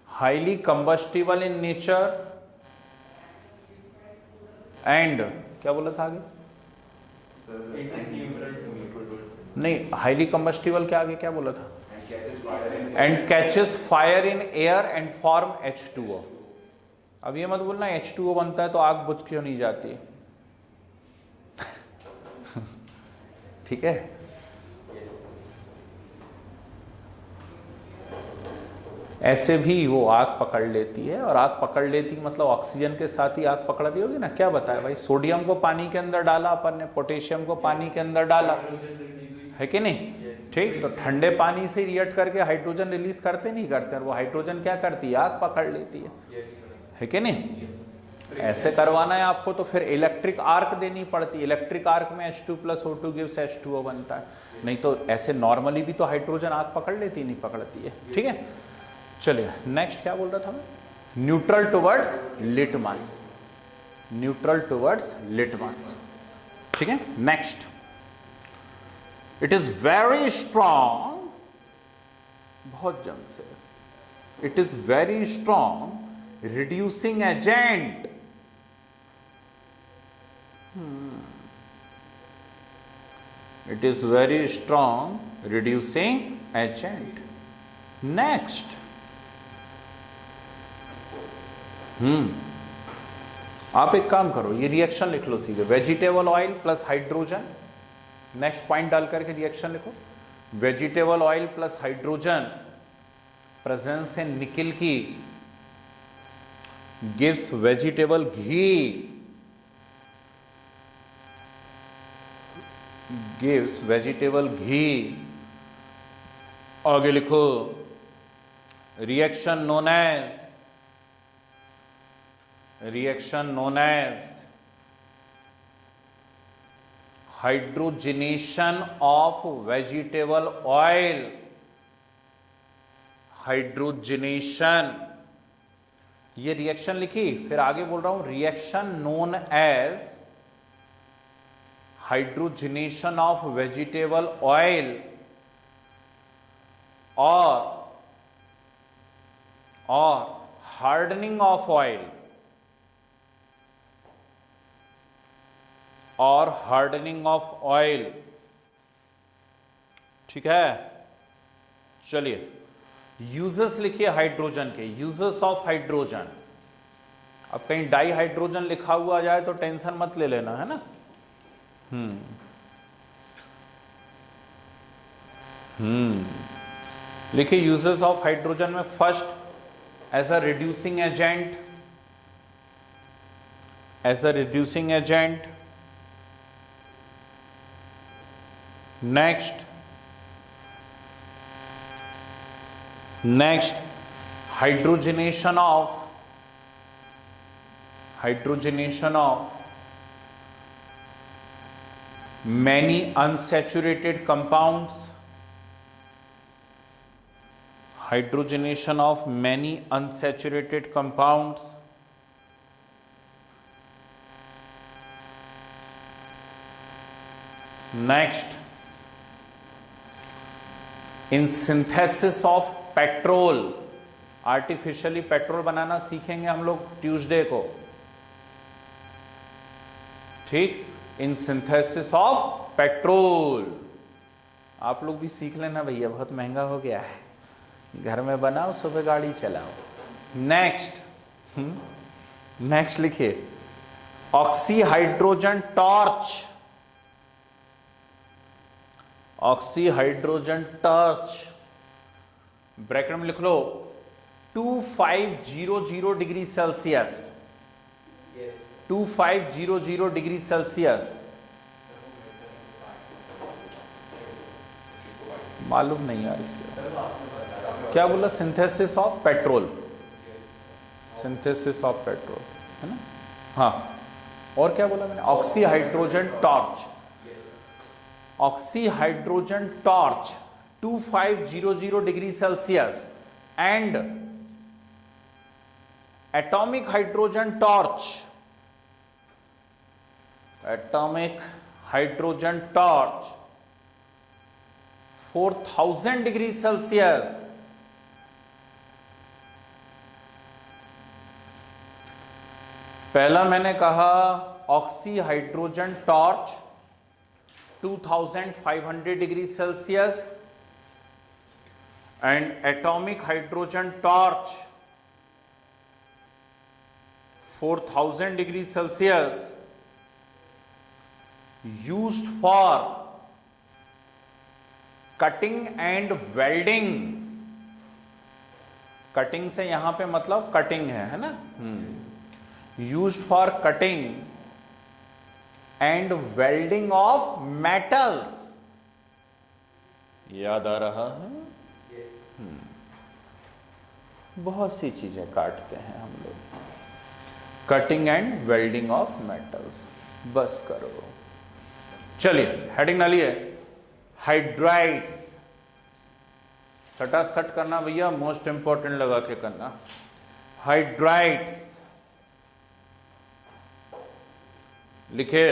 highly combustible in nature, and क्या बोला था आगे? नहीं, highly combustible के आगे क्या बोला था? And catches fire in air and form H2O। अब ये मत बोलना H2O बनता है तो आग बुझ क्यों नहीं जाती, ठीक है। ऐसे भी वो आग पकड़ लेती है, और आग पकड़ लेती मतलब ऑक्सीजन के साथ ही आग पकड़ ली होगी ना। क्या बताया भाई, सोडियम को पानी के अंदर डाला अपन ने, पोटेशियम को पानी के अंदर डाला, है कि नहीं, ठीक। तो ठंडे पानी से रिएक्ट करके हाइड्रोजन रिलीज करते नहीं करते, और वो हाइड्रोजन क्या करती है, आग पकड़ लेती है कि नहीं। ऐसे करवाना है आपको तो फिर इलेक्ट्रिक आर्क देनी पड़ती है, इलेक्ट्रिक आर्क में H2 + O2 गिव्स H2O बनता है, नहीं तो ऐसे नॉर्मली भी तो हाइड्रोजन आग पकड़ लेती नहीं पकड़ती है, ठीक है। चलिए नेक्स्ट क्या बोल रहा था मैं, न्यूट्रल टुवर्ड्स लिटमस, ठीक है। Next, it is very strong, बहुत जम से, it is very strong reducing agent, it is very strong reducing agent। next, आप एक काम करो, ये रिएक्शन लिख लो सीधे, vegetable oil plus hydrogen, next point डाल करके रिएक्शन लिखो, vegetable oil plus hydrogen presence in nickel की gives vegetable ghee, gives vegetable ghee। आगे लिखो, reaction known as hydrogenation of vegetable oil, hydrogenation, ये रिएक्शन लिखी, फिर आगे बोल रहा हूं reaction known as hydrogenation of vegetable oil और हार्डनिंग ऑफ ऑयल, ठीक है। चलिए यूजेस लिखिए हाइड्रोजन के, यूजेस ऑफ हाइड्रोजन, अब कहीं डाई हाइड्रोजन लिखा हुआ जाए तो टेंशन मत ले लेना, है ना। लिखिए यूजेस ऑफ हाइड्रोजन में first as a reducing agent, as a reducing agent. Next hydrogenation of many unsaturated compounds, hydrogenation of many unsaturated compounds. Next, in synthesis of petrol, artificially petrol बनाना सीखेंगे हम लोग ट्यूसडे को, ठीक। In synthesis of petrol आप लोग भी सीख लेना भैया, बहुत महंगा हो गया है, घर में बनाओ सुबह गाड़ी चलाओ। नेक्स्ट लिखिए oxy hydrogen torch, oxy hydrogen torch bracket में लिख लो 2500 डिग्री सेल्सियस, 2500 डिग्री सेल्सियस। मालूम नहीं यार क्या बोला, synthesis of petrol, synthesis of petrol, है ना। हाँ, और क्या बोला मैंने, oxy hydrogen torch, oxy hydrogen torch 2500 degree Celsius and atomic hydrogen torch, atomic hydrogen torch 4000 degrees Celsius। पहला मैंने कहा oxy hydrogen torch 2500 degree Celsius and atomic hydrogen torch 4000 degree Celsius used for cutting and welding। Cutting से यहां पे मतलब cutting है ना। Used for cutting and welding of metals, याद आ रहा है। बहुत सी चीजें काटते हैं हम लोग, cutting and welding of metals. बस करो, चलिए हेडिंग डालिए हाइड्राइड्स, सटा सट करना भैया, मोस्ट इंपॉर्टेंट लगा के करना। हाइड्राइड्स लिखे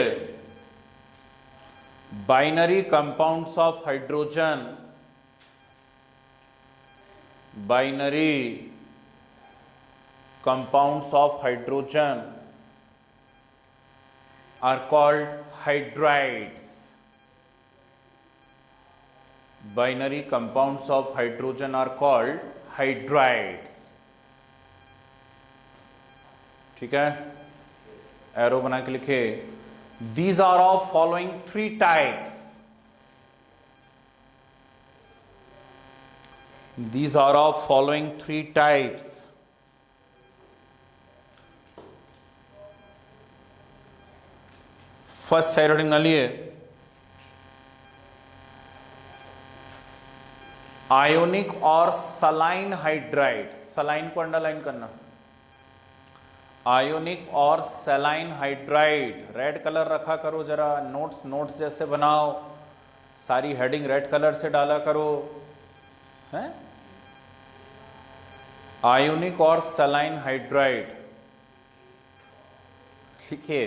binary compounds of hydrogen, binary compounds of hydrogen are called hydrides। Binary compounds of hydrogen are called hydrides। ठीक है, एरो बना के लिखे these are of following 3 types, these are of following 3 types। First heading डालिए ionic और saline hydride, saline को underline करना, ionic और सलाइन हाइड्राइड रेड कलर रखा करो जरा, नोट्स जैसे बनाओ, सारी हेडिंग रेड कलर से डाला करो, हैं। आयोनिक और सलाइन हाइड्राइड लिखिए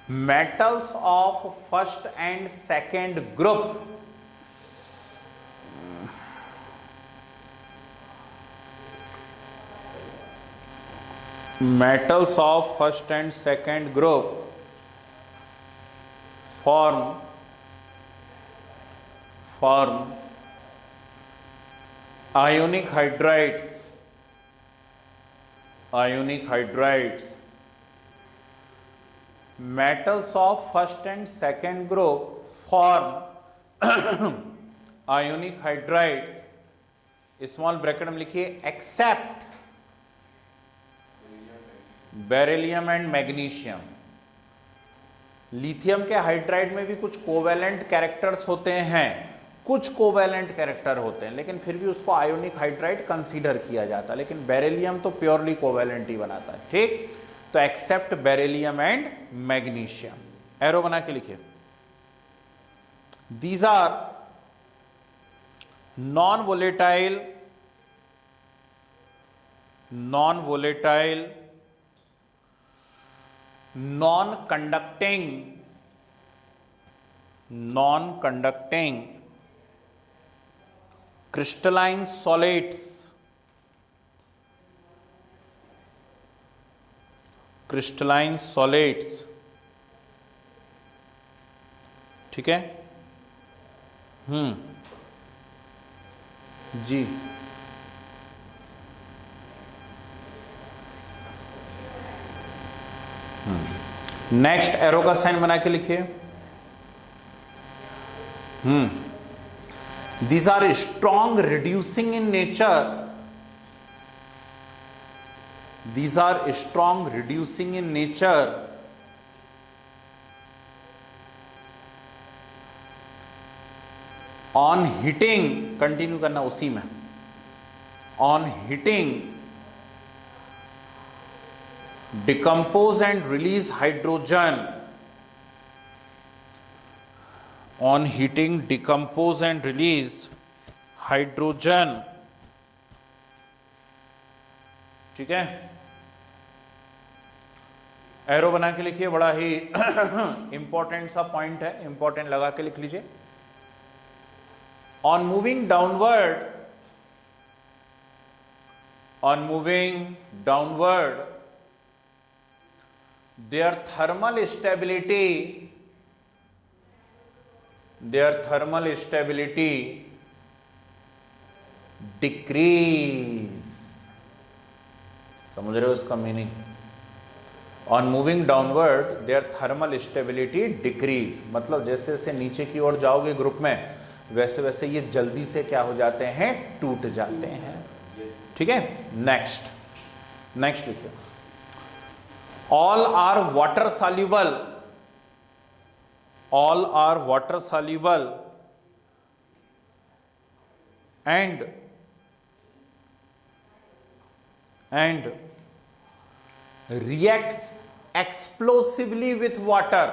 metals of first and second group, metals of first and second group form ionic hydrides ionic hydrides. Metals of first and second group form ionic hydrides, small bracket में लिखिए, except beryllium and magnesium. Lithium के hydride में भी कुछ covalent characters होते हैं, कुछ covalent character होते हैं, लेकिन फिर भी उसको आयोनिक हाइड्राइड कंसीडर किया जाता है, लेकिन बेरिलियम तो प्योरली कोवेलेंट ही बनाता है। ठीक, तो except beryllium and magnesium. Arrow बना के लिखिए, these are non-volatile, non-conducting crystalline solids, ठीक है। जी, नेक्स्ट एरो का साइन बना के लिखिए। These are strong reducing in nature, these are strong reducing in nature, on heating, continue करना उसी में, on heating decompose and release hydrogen, on heating decompose and release hydrogen, ठीक है। एरो बना के लिखिए, बड़ा ही इंपॉर्टेंट सा पॉइंट है, इंपॉर्टेंट लगा के लिख लीजिए। On moving downward, their thermal stability decrease। समझ रहे हो इसका meaning? On moving downward, their thermal stability decrease, मतलब जैसे जैसे नीचे की ओर जाओगे ग्रुप में, वैसे वैसे ये जल्दी से क्या हो जाते हैं, टूट जाते हैं। ठीक है, नेक्स्ट लिखिए, all are water soluble, all are water soluble and reacts explosively with water,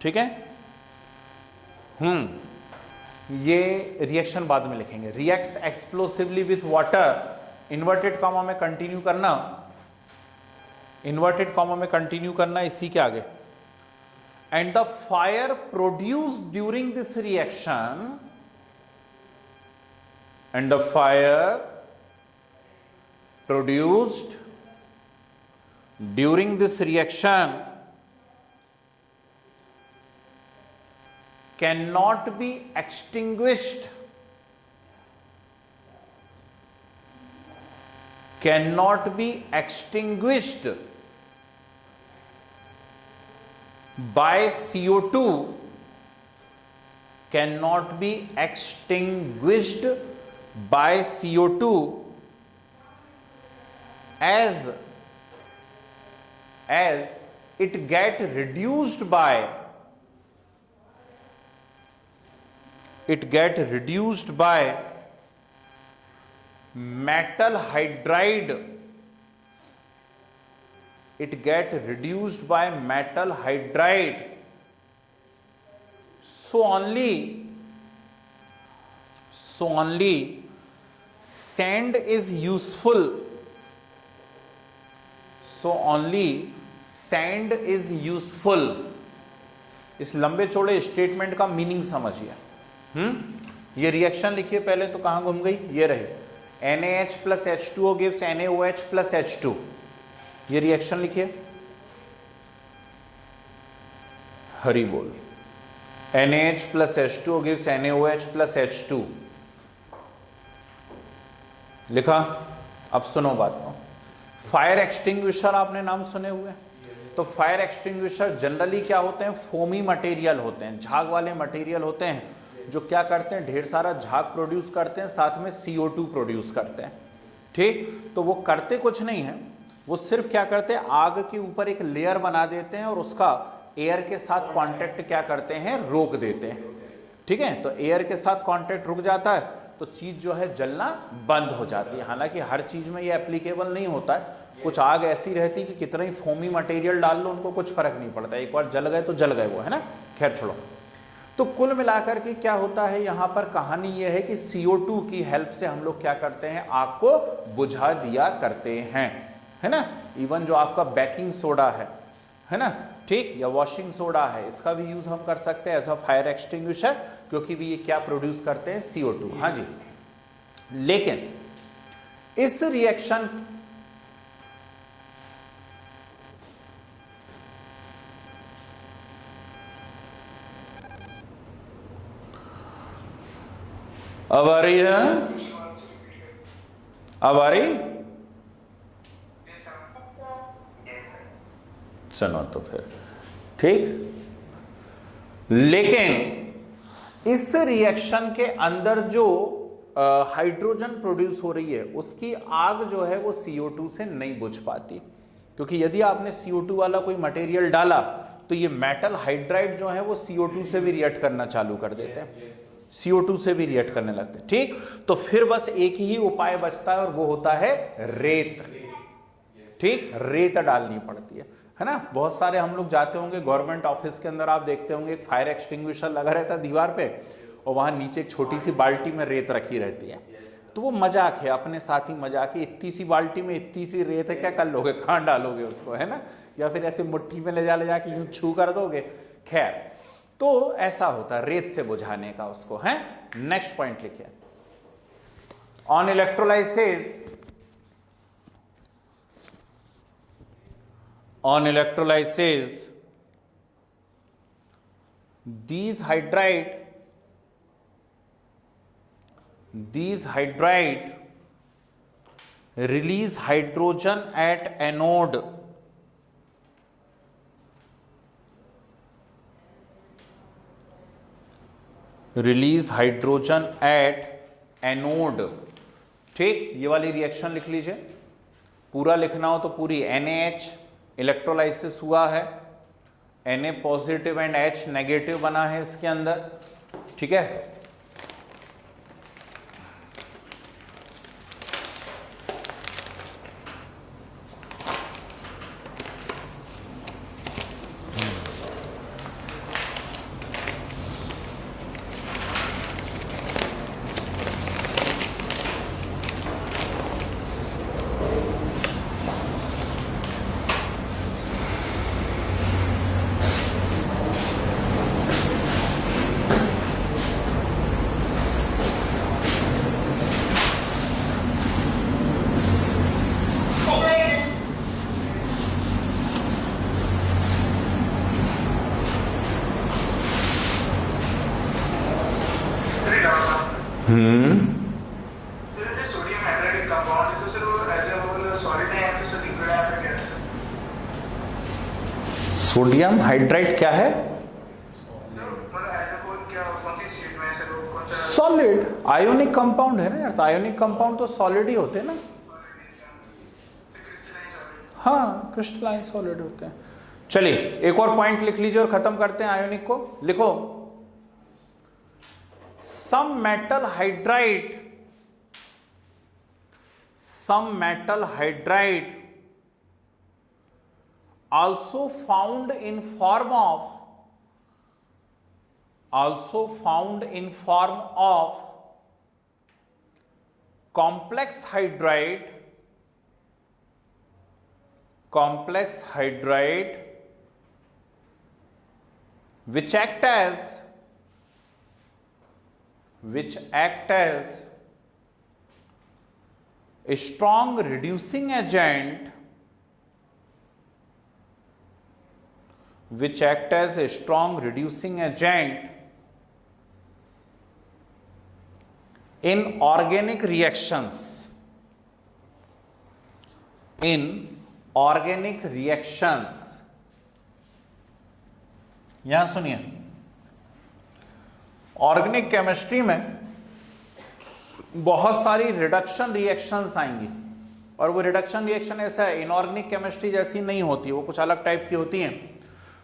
ठीक है। ये रिएक्शन बाद में लिखेंगे। Reacts explosively with water, inverted comma में कंटिन्यू करना, इसी के आगे। And the fire produced during this reaction, cannot be extinguished by CO2, as it get reduced by metal hydride, so only sand is useful, इस लंबे चौड़े statement का meaning समझिए। ये रिएक्शन लिखिए पहले, तो कहां घूम गई, ये रही, NaH plus H2O gives NaOH plus H2, ये रिएक्शन लिखिए। हरि बोल। NaH plus H2 gives NaOH plus H2 लिखा। अब सुनो बात को, फायर एक्सटिंग्विशर आपने नाम सुने हुए? तो फायर एक्सटिंग्विशर जनरली क्या होते हैं? फोमी मटेरियल होते हैं, झाग वाले मटेरियल होते हैं जो क्या करते हैं? ढेर सारा झाग प्रोड्यूस करते हैं, साथ में CO2 प्रोड्यूस करते हैं। ठीक, तो वो करते कुछ नहीं है, वो सिर्फ क्या करते हैं? आग के ऊपर एक लेयर बना देते हैं और उसका एयर के साथ कांटेक्ट क्या करते हैं? रोक देते हैं। ठीक है, तो एयर के साथ कांटेक्ट रुक जाता है तो चीज जो है जलना बंद हो जाती है। हालांकि हर चीज में ये एप्लीकेबल नहीं होता है, कुछ आग ऐसी रहती कि कितना ही फोमी मटेरियल डाल लो उनको कुछ फर्क नहीं पड़ता, एक बार जल गए तो जल गए वो, है ना। खैर छोड़ो। तो कुल मिलाकर के क्या होता है यहां पर कहानी ये है कि CO2 की हेल्प से हम लोग क्या करते हैं? आग को बुझा दिया करते हैं, है ना। इवन जो आपका बेकिंग सोडा है ना, ठीक, या वॉशिंग सोडा है, इसका भी यूज हम कर सकते हैं एज अ फायर एक्सटिंग्विशर, क्योंकि भी ये क्या प्रोड्यूस करते हैं? CO2। हाँ जी, लेकिन इस रिएक्शन अब आ रही है? अब आ रही? चलो तो फिर ठीक। लेकिन इस रिएक्शन के अंदर जो हाइड्रोजन प्रोड्यूस हो रही है उसकी आग जो है वो CO2 से नहीं बुझ पाती, क्योंकि यदि आपने CO2 वाला कोई मटेरियल डाला तो ये मेटल हाइड्राइड जो है वो CO2 से भी रिएक्ट करना चालू कर देते हैं, CO2 से भी रिएक्ट करने लगते हैं। ठीक, तो फिर बस एक ही उपाय बचता है और वो होता है रेत। ठीक, रेत डालनी पड़ती है ना। बहुत सारे हम लोग जाते होंगे गवर्नमेंट ऑफिस के अंदर, आप देखते होंगे एक फायर एक्सटिंग्विशर लगा रहता है दीवार पे और वहां नीचे एक छोटी सी बाल्टी में रेत रखी रहती है। तो वो मजाक है, अपने साथ ही मजाक है, इतनी सी बाल्टी में इतनी सी रेत है, क्या कर लोगे? कहां डालोगे उसको, है ना। या फिर ऐसे मुट्ठी में ले जाके यूं छू कर दोगे। खैर, तो ऐसा होता है रेत से बुझाने का उसको, है। नेक्स्ट पॉइंट लिखिए, on electrolysis, on electrolysis these hydride release hydrogen at anode, release hydrogen at anode। ठीक, ये वाली रिएक्शन लिख लीजिए, पूरा लिखना हो तो पूरी। NaH इलेक्ट्रोलाइसिस हुआ है, Na positive and H negative बना है इसके अंदर। ठीक है, सोडियम हाइड्राइड क्या है? सॉलिड, आयोनिक कंपाउंड है ना यार। तो आयोनिक कंपाउंड तो सॉलिड ही होते हैं ना। हाँ, क्रिस्टलाइन सॉलिड होते हैं। चलिए एक और पॉइंट लिख लीजिए और खत्म करते हैं आयोनिक को। लिखो, some metal hydride also found in form of complex hydride which act as a strong reducing agent in organic reactions, in organic reactions, यहां सुनिए, ऑर्गेनिक केमिस्ट्री में बहुत सारी रिडक्शन रिएक्शंस आएंगी, और वो रिडक्शन रिएक्शन ऐसा है, इनऑर्गेनिक केमिस्ट्री जैसी नहीं होती, वो कुछ अलग टाइप की होती हैं।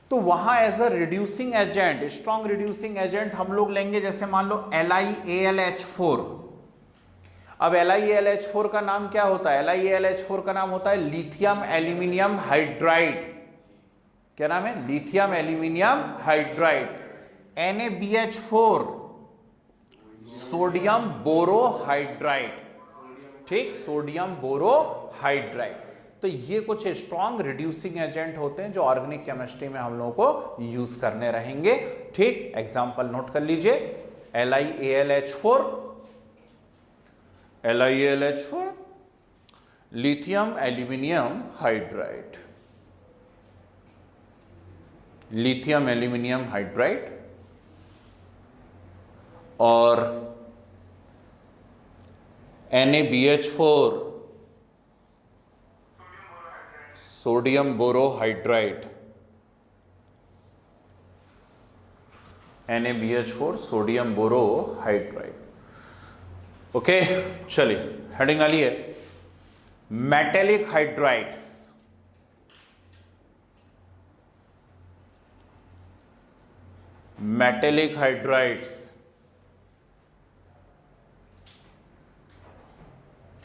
तो वहां as a reducing agent, strong reducing agent हम लोग लेंगे, जैसे मान लो LiAlH4। अब LiAlH4 का नाम क्या होता है? LiAlH4 का नाम होता है लिथियम एल्यूमिनियम हाइड्राइड। क्या नाम है? Lithium aluminium hydride. NaBH4 sodium borohydride, ठीक, सोडियम बोरोहाइड्राइड। तो ये कुछ स्ट्रॉन्ग रिड्यूसिंग एजेंट होते हैं जो ऑर्गेनिक केमिस्ट्री में हम लोगों को यूज करने रहेंगे, ठीक। एग्जांपल नोट कर लीजिए, LiAlH4, LiAlH4, lithium aluminium hydride, lithium aluminium hydride, और NaBH4 sodium borohydride, NaBH4 sodium borohydride. Okay, चलिए हेडिंग वाली है मेटेलिक हाइड्राइड्स। मेटेलिक हाइड्राइड्स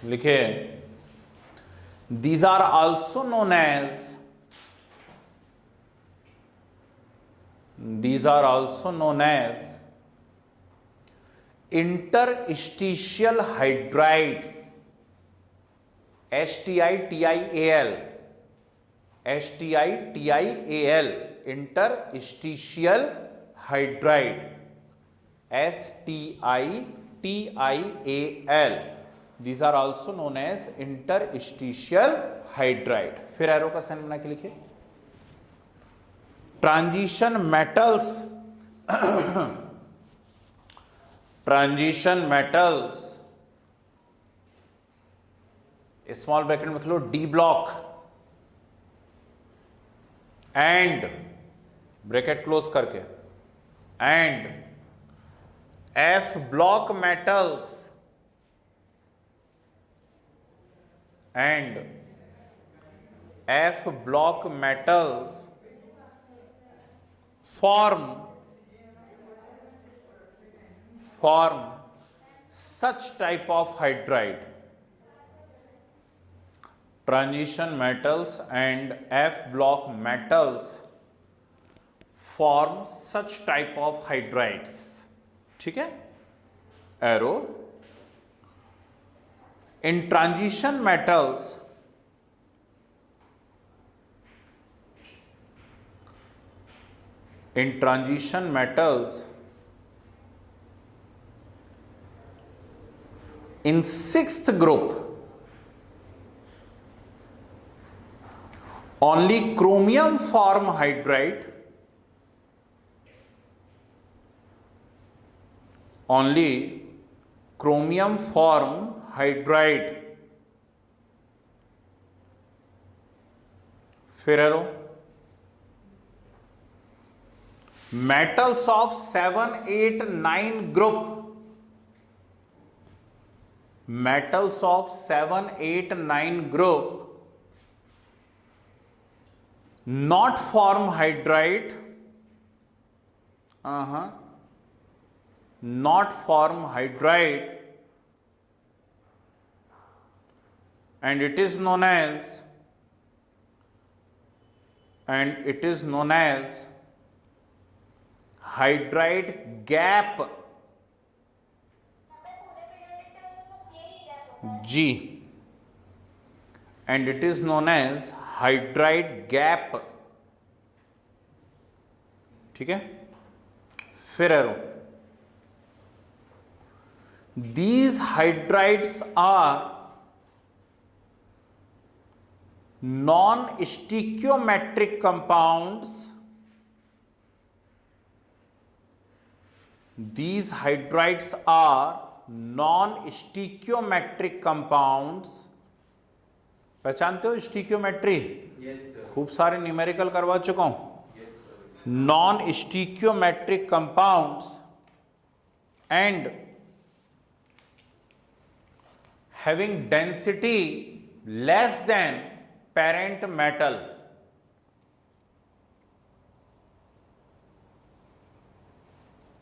लिखे, these are also known as, these are also known as interstitial hydrides, STITIAL, STITIAL, interstitial hydride, STITIAL, these are also known as interstitial hydride। फिर arrow का sign बना के लिखिए, transition metals, transition metals, small bracket में लिख लो D block, and bracket close करके, and F block metals, and F block metals form such type of hydride। Transition metals and F block metals form such type of hydrides, ठीक है। Arrow, in transition metals, in transition metals, in sixth group only chromium form hydride, only chromium form hydride। फिर arrow, metals of 7, 8, 9 group, metals of 7, 8, 9 group not form hydride, not form hydride, and it is known as, and it is known as hydride gap, G, and it is known as hydride gap, ठीक है। फिर arrow, these hydrides are non-stoichiometric compounds, these hydrides are non stoichiometric compounds, पहचानते हो stoichiometry? खूब सारे numerical करवा चुका हूं। Non stoichiometric compounds and having density less than parent metal,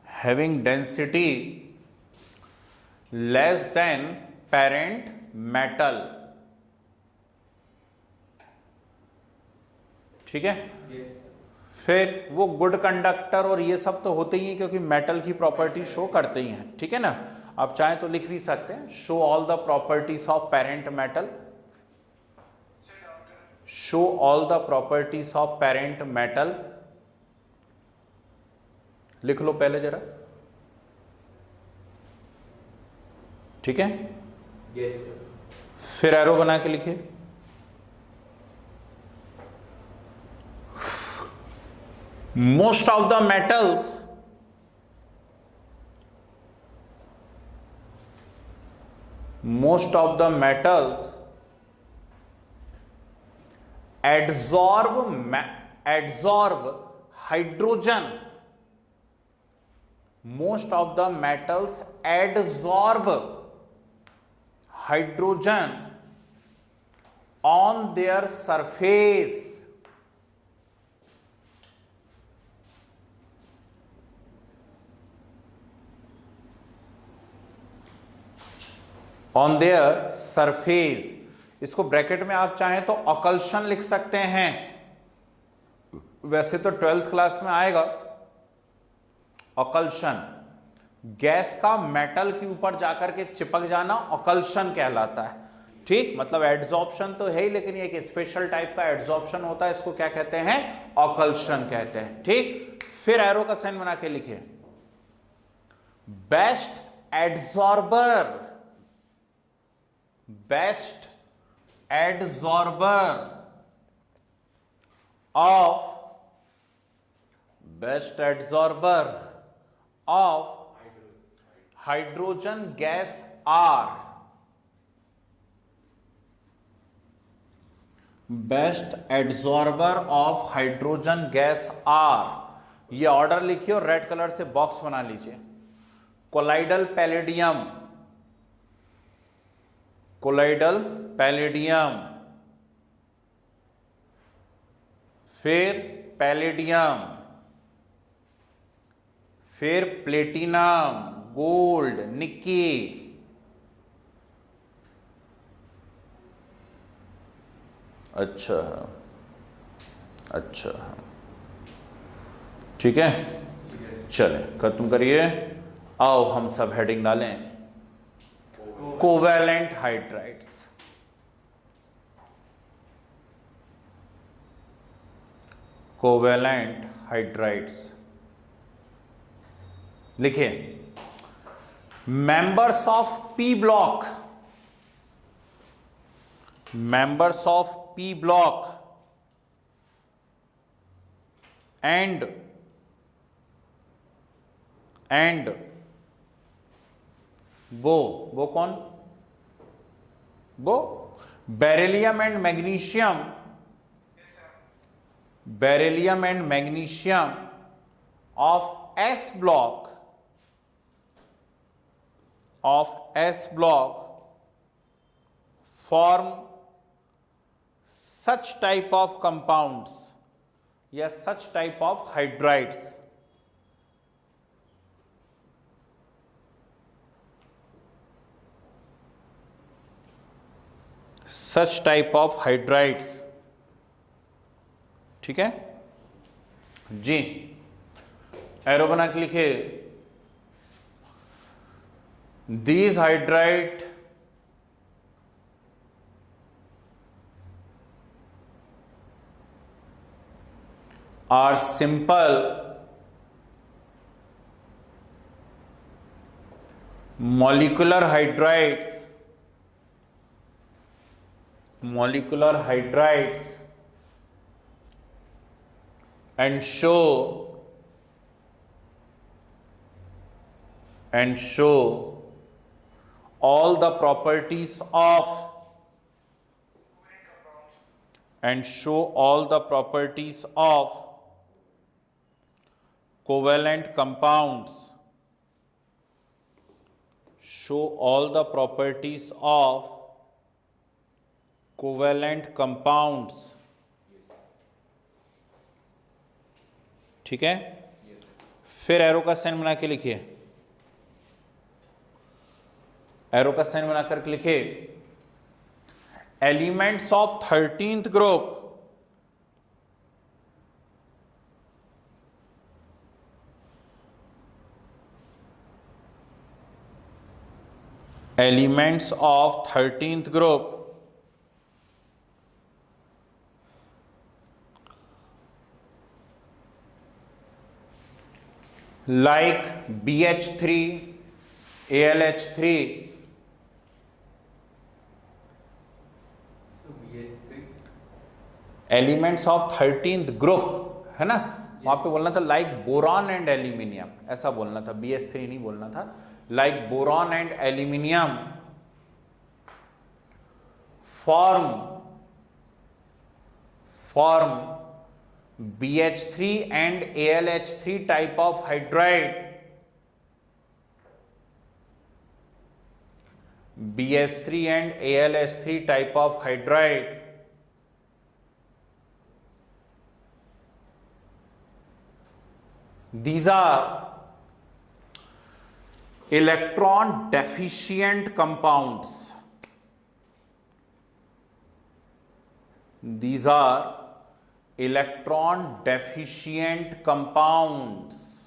having density less than parent metal, ठीक है। फिर वो गुड कंडक्टर और ये सब तो होते ही हैं क्योंकि मेटल की प्रॉपर्टी शो करते ही हैं, ठीक है ना। आप चाहें तो लिख भी सकते हैं, show all the properties of parent metal, show all the properties of parent metal, लिख लो पहले जरा, ठीक है। yes, फिर एरो बना के लिखिए, most of the metals adsorb hydrogen, most of the metals adsorb hydrogen on their surface, on their surface. इसको ब्रैकेट में आप चाहें तो अकल्शन लिख सकते हैं, वैसे तो 12th क्लास में आएगा अकल्शन, गैस का मेटल के ऊपर जाकर के चिपक जाना अकल्शन कहलाता है, ठीक। मतलब एड्सॉर्प्शन तो है ही, लेकिन एक स्पेशल टाइप का एड्सॉर्प्शन होता है, इसको क्या कहते हैं? अकल्शन कहते हैं, ठीक। फिर एरो का साइन बना के लिखिए, best एड्सॉर्बर, best adsorber of hydrogen gas are, best adsorber of hydrogen gas are, ये ऑर्डर लिखिए और रेड कलर से बॉक्स बना लीजिए। कोलाइडल पैलेडियम, कोलाइडल पैलेडियम, फिर पैलेडियम, फिर प्लेटिनम, गोल्ड, निक्की, अच्छा अच्छा, ठीक है। चलें खत्म करिए, आओ हम सब हेडिंग डालें। कोवैलेंट हाइड्राइड्स, कोवैलेंट हाइड्राइड्स लिखिए, members of P block, members of P block and वो कौन? वो beryllium and magnesium, beryllium and magnesium of S block, form such type of compounds या such type of hydrides, such type of hydrides, ठीक है जी। Arrow बना के लिखे, these hydride are simple molecular hydrides and show all the properties of and show all the properties of covalent compounds. Show all the properties of covalent compounds. ठीक है, फिर arrow का साइन बना के लिखिए, एरो का साइन बनाकर लिखिए elements of 13th group elements of 13th group like BH3, ALH3, elements of 13th group है ना, वहां पे बोलना था लाइक बोरॉन एंड एल्यूमिनियम, ऐसा बोलना था, BH3 नहीं बोलना था, like boron and aluminium form BH3 and ALH3 type of hydride, BH3 and ALH3 type of hydride. These are electron deficient compounds. These are electron deficient compounds.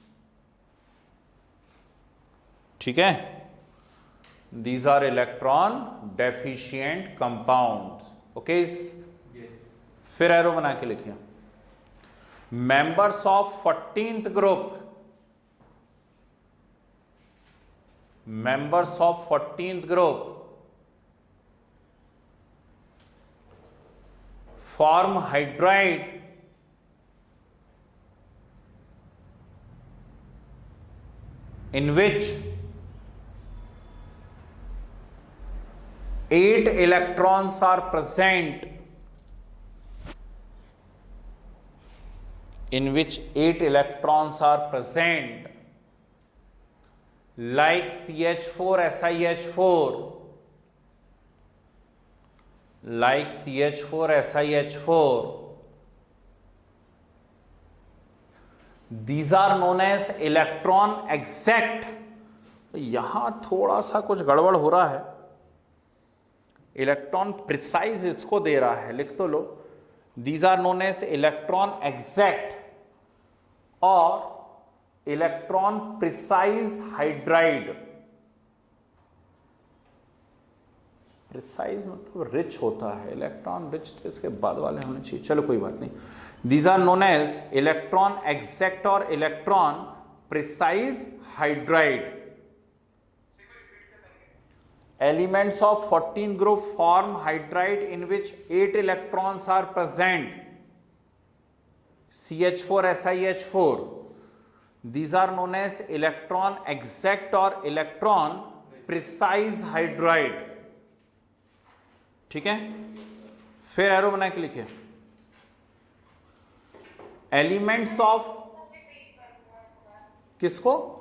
ठीक है, these are electron deficient compounds. Okay, yes. फिर arrow बना के लिखिए members of 14th group, members of 14th group form hydride in which 8 electrons are present, in which 8 electrons are present, like CH4SiH4, like CH4SiH4. These are known as electron exact. यहां थोड़ा सा कुछ गड़बड़ हो रहा है, इलेक्ट्रॉन प्रिसाइज इसको दे रहा है, लिख तो लो. These are known as electron exact or electron precise hydride. Precise मतलब रिच होता है, इलेक्ट्रॉन रिच तो इसके बाद वाले होने चाहिए, चलो कोई बात नहीं. These are known as electron exact or electron precise hydride. Elements of 14th group form hydride in which 8 electrons are present, CH4SiH4. These are known as electron exact or electron precise hydride. ठीक है, फिर arrow बना के लिखिए elements of, किसको,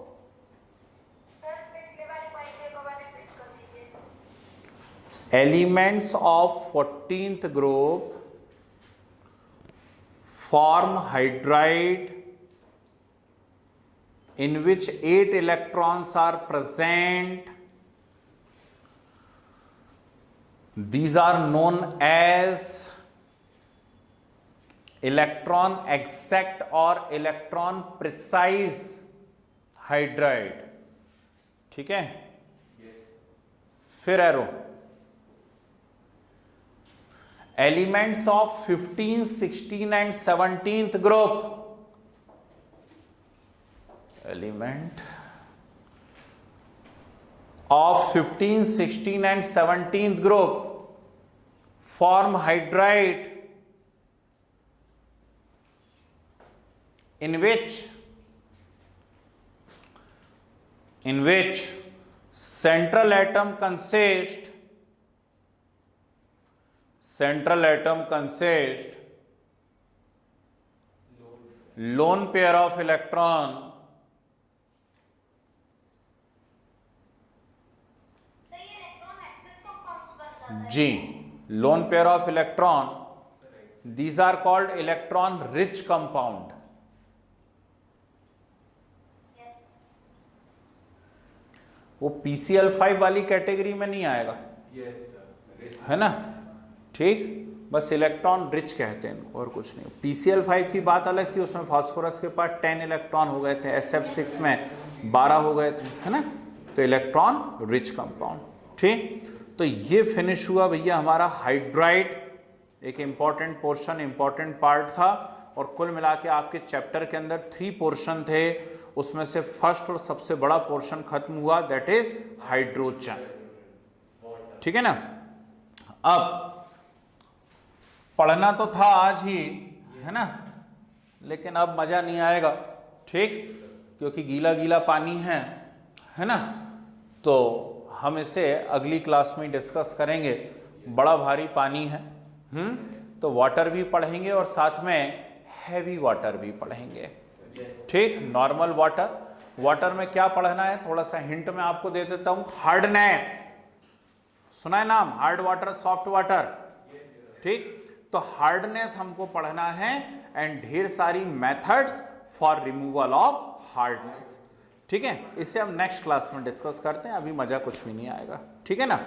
elements of 14th group form hydride in which 8 electrons are present. These are known as electron exact or electron precise hydride. ठीक है, फिर arrow elements of 15, 16 and 17th group, element of 15, 16 and 17th group form hydride in which central atom consists lone pair of electron जी, lone pair of electron, these are called electron rich compound. वो PCl5 वाली category में नहीं आएगा, है ना, ठीक, बस इलेक्ट्रॉन रिच कहते हैं और कुछ नहीं। PCl5 की बात अलग थी, उसमें फास्फोरस के पास 10 इलेक्ट्रॉन हो गए थे, SF6 में 12 हो गए थे, है ना, तो इलेक्ट्रॉन रिच कंपाउंड। ठीक, तो ये फिनिश हुआ भैया हमारा हाइड्राइड, एक इंपॉर्टेंट पोर्शन, इंपॉर्टेंट पार्ट था। और कुल मिला के आपके चैप्टर के अंदर 3 पोर्शन थे, उसमें से फर्स्ट और सबसे बड़ा पोर्शन खत्म हुआ, दैट इज हाइड्रोजन। ठीक है ना। अब पढ़ना तो था आज ही, है ना, लेकिन अब मजा नहीं आएगा, ठीक, क्योंकि गीला गीला पानी है ना, तो हम इसे अगली क्लास में डिस्कस करेंगे। बड़ा भारी पानी है, तो वाटर भी पढ़ेंगे और साथ में हैवी वाटर भी पढ़ेंगे। ठीक, नॉर्मल वाटर में क्या पढ़ना है, थोड़ा सा हिंट मैं आपको दे देता हूं। हार्डनेस, सुना है नाम, हार्ड वाटर, सॉफ्ट वाटर, ठीक, तो हार्डनेस हमको पढ़ना है एंड ढेर सारी methods for removal of hardness. ठीक है, इसे हम नेक्स्ट क्लास में डिस्कस करते हैं, अभी मजा कुछ भी नहीं आएगा। ठीक है ना,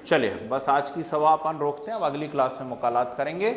चलिए बस आज की सभा अपन रोकते हैं, अब अगली क्लास में मुकालात करेंगे।